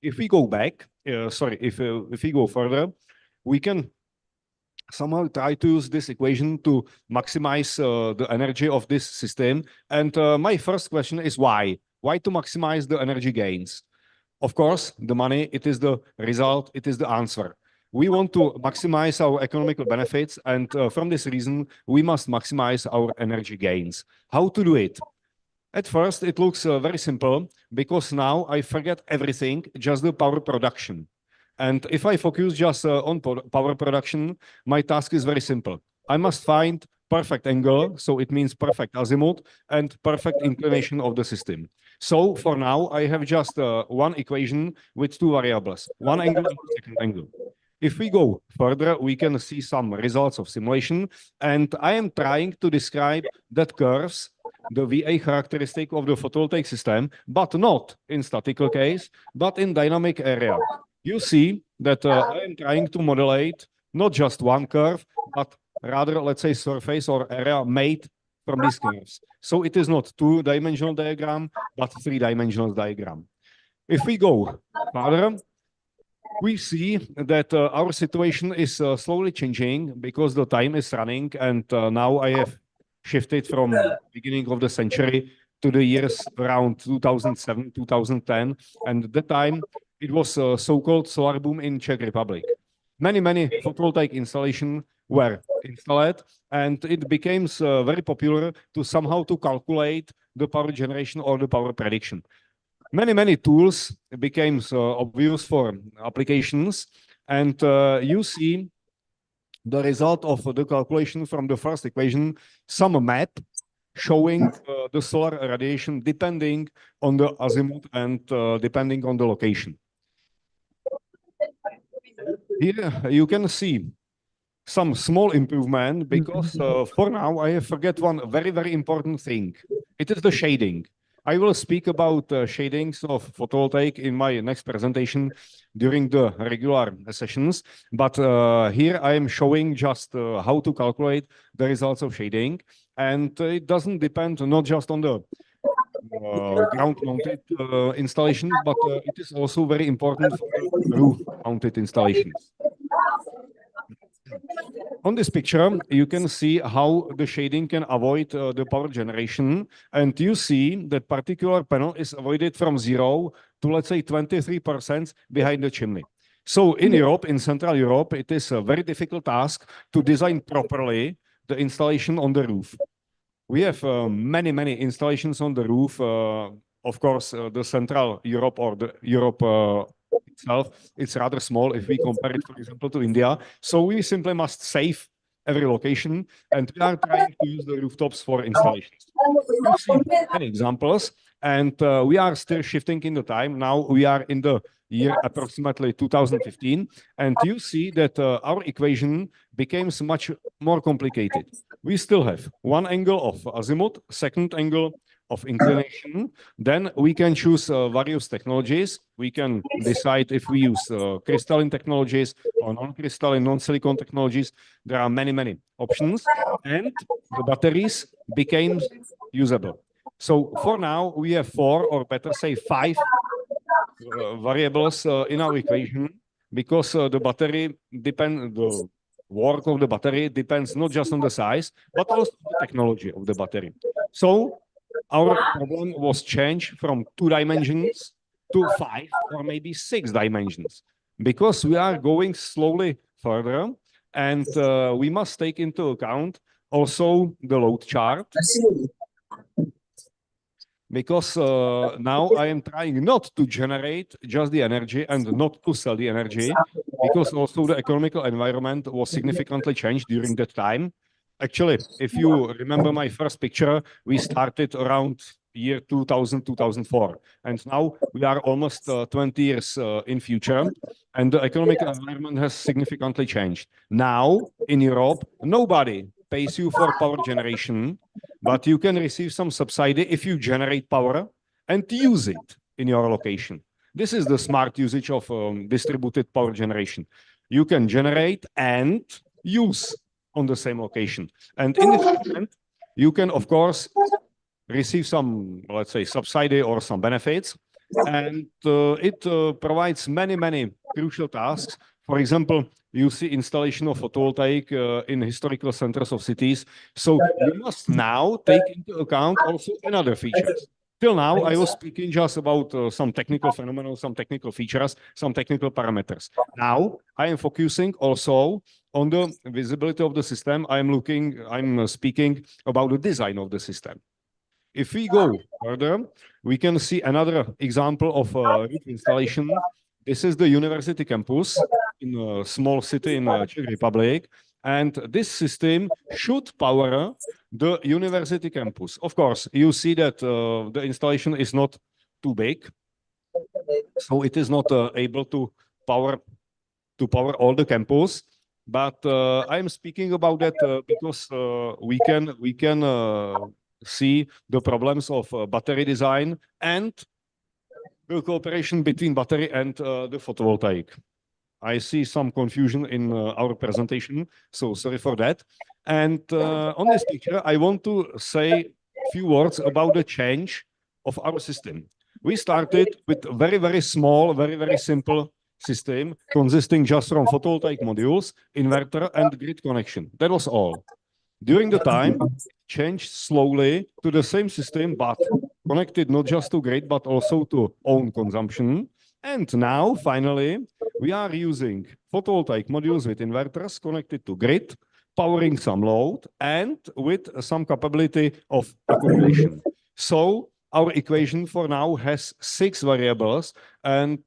If we go back, if we go further, we can somehow try to use this equation to maximize the energy of this system. And my first question is why? Why to maximize the energy gains? Of course, the money, it is the result, it is the answer. We want to maximize our economical benefits, and from this reason, we must maximize our energy gains. How to do it? At first, it looks very simple, because now I forget everything, just the power production. And if I focus just on power production, my task is very simple. I must find perfect angle, so it means perfect azimuth and perfect inclination of the system. So for now, I have just one equation with two variables, one angle and second angle. If we go further, we can see some results of simulation, and I am trying to describe that curves, the VA characteristic of the photovoltaic system, but not in statical case, but in dynamic area. You see that I am trying to modulate not just one curve, but rather, let's say, surface or area made from these curves. So it is not two-dimensional diagram, but three-dimensional diagram. If we go further, we see that our situation is slowly changing because the time is running, and now I have shifted from beginning of the century to the years around 2007, 2010, and at that time, it was a so-called solar boom in Czech Republic. Many photovoltaic installations were installed, and it became very popular to somehow to calculate the power generation or the power prediction. Many tools became obvious for applications, and you see the result of the calculation from the first equation, some map showing the solar radiation depending on the azimuth and depending on the location. Here you can see some small improvement because for now I have forget one very important thing. It is the shading. I will speak about shadings of photovoltaic in my next presentation during the regular sessions, but here I am showing just how to calculate the results of shading, and it doesn't depend not just on the ground-mounted installations, but it is also very important for roof-mounted installations. On this picture, you can see how the shading can avoid the power generation, and you see that particular panel is avoided from 0 to, let's say, 23% behind the chimney. So in Europe, in Central Europe, it is a very difficult task to design properly the installation on the roof. We have many installations on the roof. Of course, the Central Europe or the Europe itself, it's rather small if we compare it, for example, to India. So we simply must save every location, and we are trying to use the rooftops for installations. You see many examples, and we are still shifting in the time. Now we are in the year approximately 2015, and you see that our equation becomes much more complicated. We still have one angle of azimuth, second angle of inclination. Then we can choose various technologies. We can decide if we use crystalline technologies or non-crystalline, non-silicon technologies. There are many options, and the batteries became usable. So for now, we have 4, or better say 5 variables in our equation because the work of the battery depends not just on the size, but also on the technology of the battery. So our problem was changed from 2 dimensions to 5 or maybe 6 dimensions because we are going slowly further and we must take into account also the load chart because now I am trying not to generate just the energy and not to sell the energy because also the economical environment was significantly changed during that time. Actually, if you remember my first picture, we started around year 2000, 2004. And now we are almost 20 years in future and the economic environment has significantly changed. Now in Europe, nobody pays you for power generation, but you can receive some subsidy if you generate power and use it in your location. This is the smart usage of distributed power generation. You can generate and use on the same location. And in this moment, you can, of course, receive some, let's say, subsidy or some benefits. And it provides many, many crucial tasks. For example, you see installation of photovoltaic in historical centers of cities. So you must now take into account also another features. Till now, I was speaking just about some technical phenomena, some technical features, some technical parameters. Now, I am focusing also on the visibility of the system. I'm speaking about the design of the system. If we go further, we can see another example of roof installation. This is the university campus in a small city in Czech Republic. And this system should power the university campus. Of course, you see that the installation is not too big. So it is not able to power all the campus. But I'm speaking about that because we can see the problems of battery design and the cooperation between battery and the photovoltaic. I see some confusion in our presentation, so sorry for that. And on this picture, I want to say a few words about the change of our system. We started with a very, very small, very, very simple system consisting just from photovoltaic modules, inverter, and grid connection. That was all. During the time, it changed slowly to the same system, but connected not just to grid, but also to own consumption. And now, finally, we are using photovoltaic modules with inverters connected to grid, powering some load, and with some capability of accumulation. So our equation for now has 6 variables. And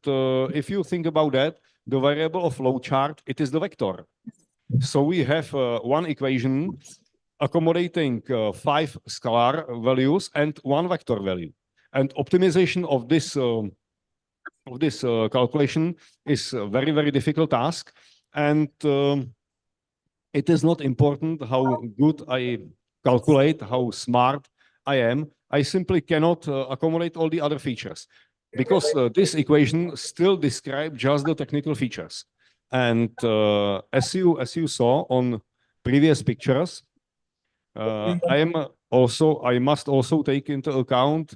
if you think about that, the variable of load chart, it is the vector. So we have one equation accommodating 5 scalar values and 1 vector value. And optimization of this calculation is a very, very difficult task. And it is not important how good I calculate, how smart I am. I simply cannot accommodate all the other features because this equation still describes just the technical features. And as you saw on previous pictures, I must also take into account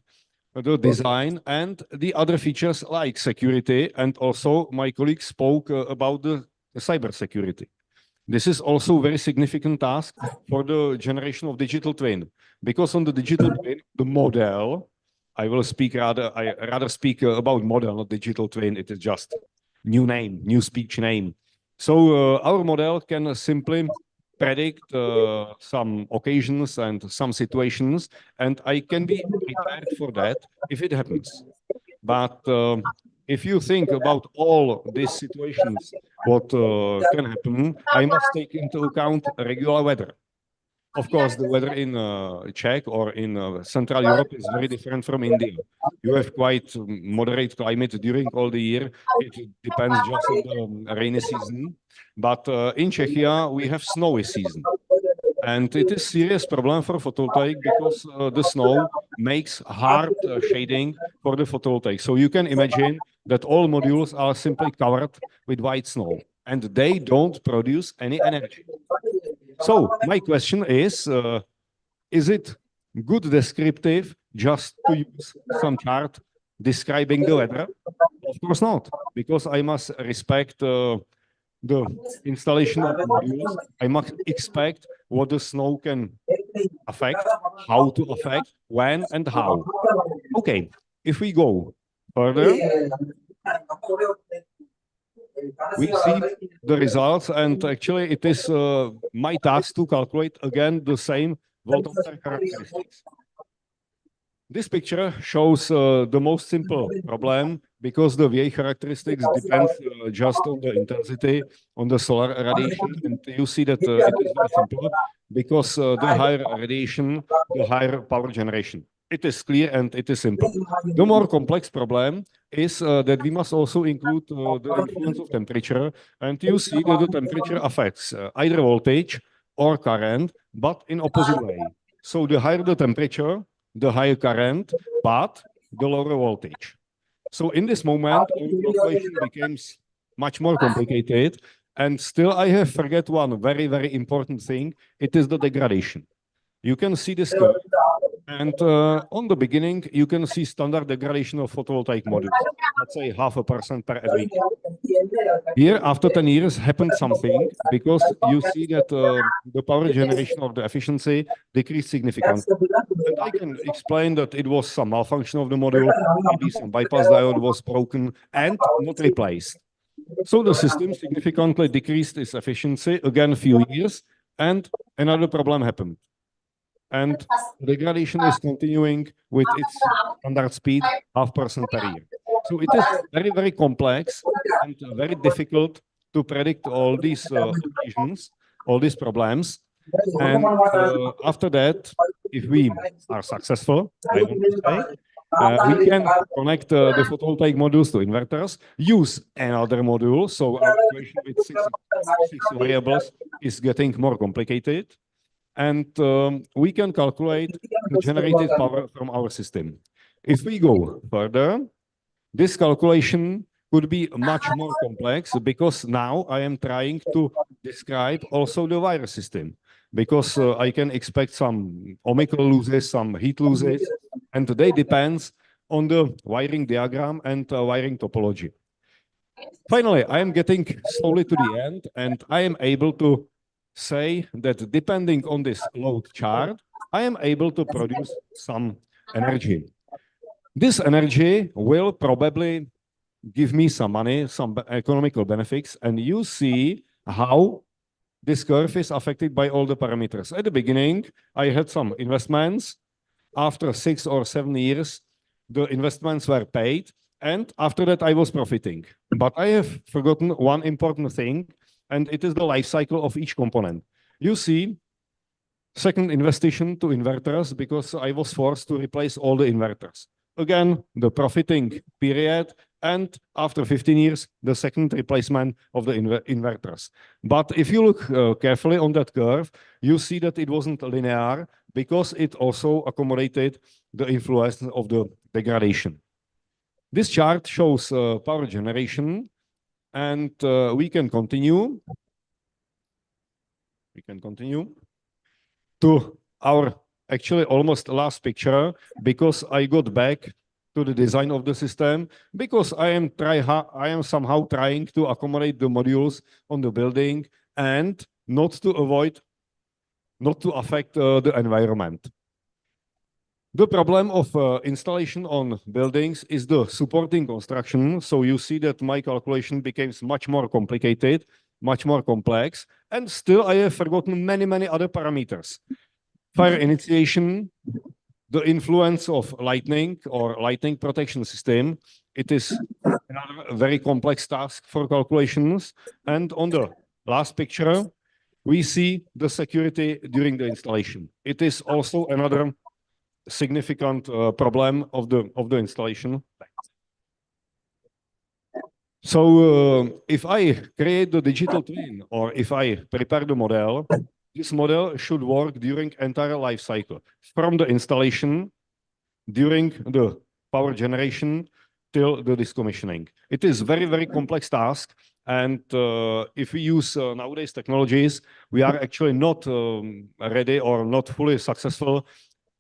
the design and the other features like security. And also my colleague spoke about the cyber security. This is also a very significant task for the generation of digital twin, because on the digital twin, the model, I rather speak about model, not digital twin. It is just new name, new speech name. So our model can simply predict some occasions and some situations, and I can be prepared for that if it happens. But if you think about all these situations, what can happen, I must take into account regular weather. Of course, the weather in Czech or in Central Europe is very different from India. You have quite moderate climate during all the year. It depends just on the rainy season. But in Czechia, we have snowy season. And it is a serious problem for photovoltaic because the snow makes hard shading for the photovoltaic. So you can imagine that all modules are simply covered with white snow and they don't produce any energy. So my question is it good descriptive just to use some chart describing the weather? Of course not, because I must respect the installation of modules. I must expect what the snow can affect, how to affect, when and how. Okay, if we go further, we see the results, and actually it is my task to calculate again the same voltameter characteristics. This picture shows the most simple problem because the VA characteristics depends just on the intensity, on the solar radiation, and you see that it is very simple because the higher radiation, the higher power generation. It is clear and it is simple. The more complex problem is that we must also include the influence of temperature, and you see that the temperature affects either voltage or current, but in opposite way. So the higher the temperature, the higher current, but the lower voltage. So in this moment, our calculation becomes much more complicated. And still, I have forget one very, very important thing. It is the degradation. You can see this curve. And on the beginning, you can see standard degradation of photovoltaic modules. Let's say 0.5% per every year. Here, after 10 years, happened something because you see that the power generation of the efficiency decreased significantly. And I can explain that it was some malfunction of the module, maybe some bypass diode was broken and not replaced. So the system significantly decreased its efficiency again a few years, and another problem happened. And degradation is continuing with its standard speed, 0.5% per year. So it is very, very complex and very difficult to predict all these occasions, all these problems. And after that, if we are successful, I want to say, we can connect the photovoltaic modules to inverters, use another module. So our equation with six variables is getting more complicated. And we can calculate the generated power from our system. If we go further, this calculation could be much more complex because now I am trying to describe also the wire system, because I can expect some ohmical losses, some heat losses, and they depends on the wiring diagram and wiring topology. Finally, I am getting slowly to the end, and I am able to say that depending on this load chart, I am able to produce some energy. This energy will probably give me some money, some economical benefits, and you see how this curve is affected by all the parameters. At the beginning, I had some investments. After 6 or 7 years, the investments were paid, and after that, I was profiting. But I have forgotten one important thing, and it is the life cycle of each component. You see, second investigation to inverters because I was forced to replace all the inverters. Again, the profiting period, and after 15 years, the second replacement of the inverters. But if you look carefully on that curve, you see that it wasn't linear because it also accommodated the influence of the degradation. This chart shows power generation, and we can continue. We can continue to our actually almost last picture because I got back to the design of the system because I am somehow trying to accommodate the modules on the building and not to affect the environment. The problem of installation on buildings is the supporting construction. So you see that my calculation becomes much more complicated, much more complex, and still I have forgotten many, many other parameters. Fire initiation, the influence of lightning or lightning protection system. It is another very complex task for calculations. And on the last picture, we see the security during the installation. It is also another significant problem of the installation. So if I create the digital twin or if I prepare the model, this model should work during entire life cycle, from the installation, during the power generation, till the decommissioning. It is very, very complex task. And if we use nowadays technologies, we are actually not ready or not fully successful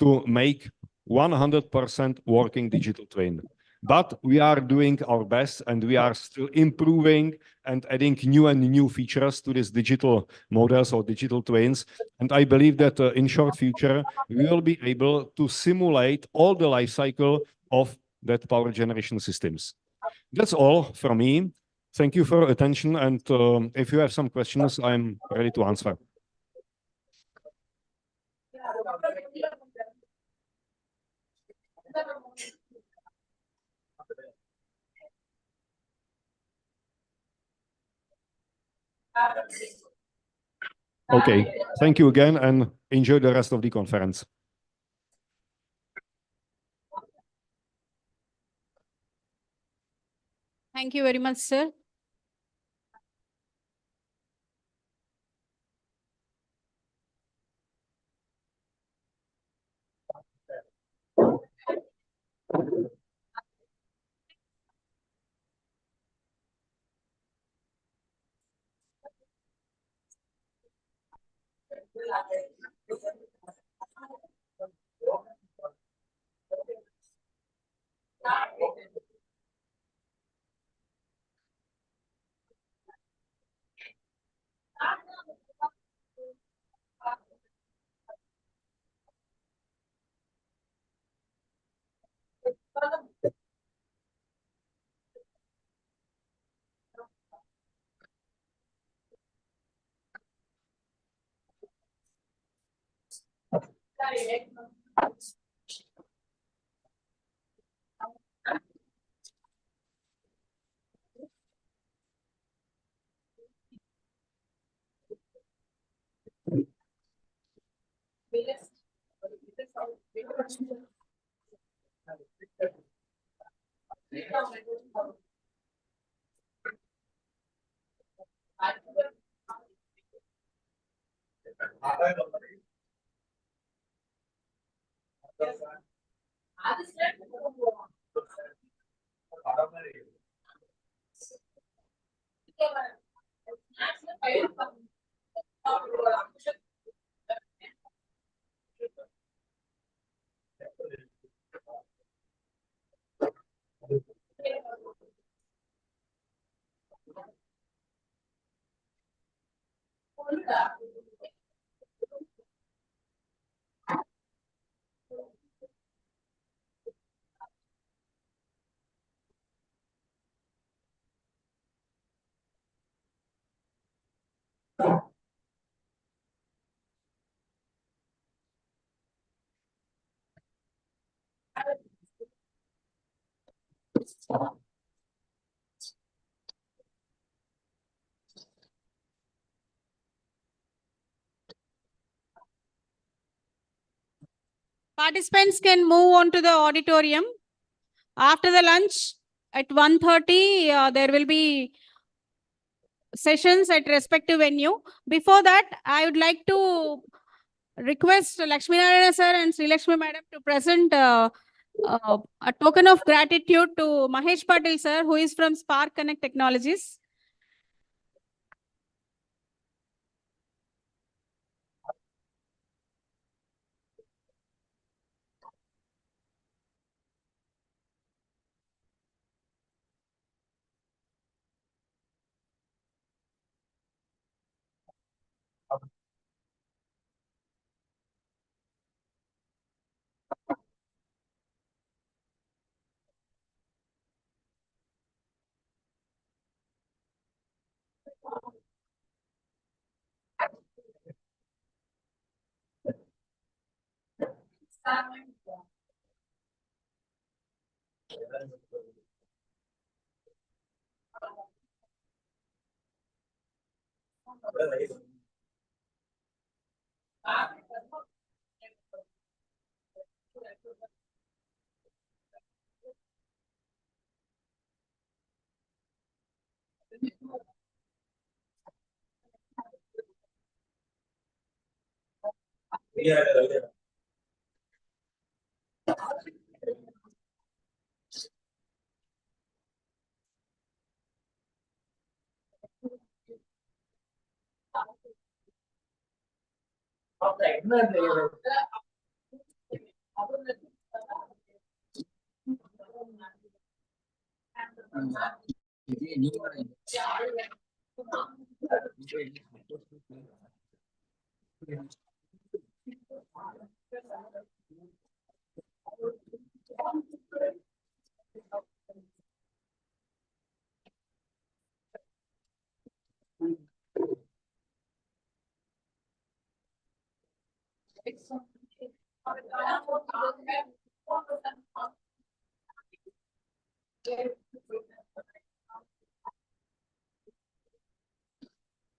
to make 100% working digital twin. But we are doing our best and we are still improving and adding new and new features to these digital models or digital twins. And I believe that in short future, we will be able to simulate all the life cycle of that power generation systems. That's all from me. Thank you for your attention. And if you have some questions, I'm ready to answer. Okay, thank you again and enjoy the rest of the conference. Thank you very much, sir. Participants can move on to the auditorium. After the lunch at 1:30, there will be sessions at respective venue. Before that, I would like to request Lakshmi Narayana sir and Sri Lakshmi madam to present a token of gratitude to Mahesh Patil sir, who is from Spark Connect Technologies.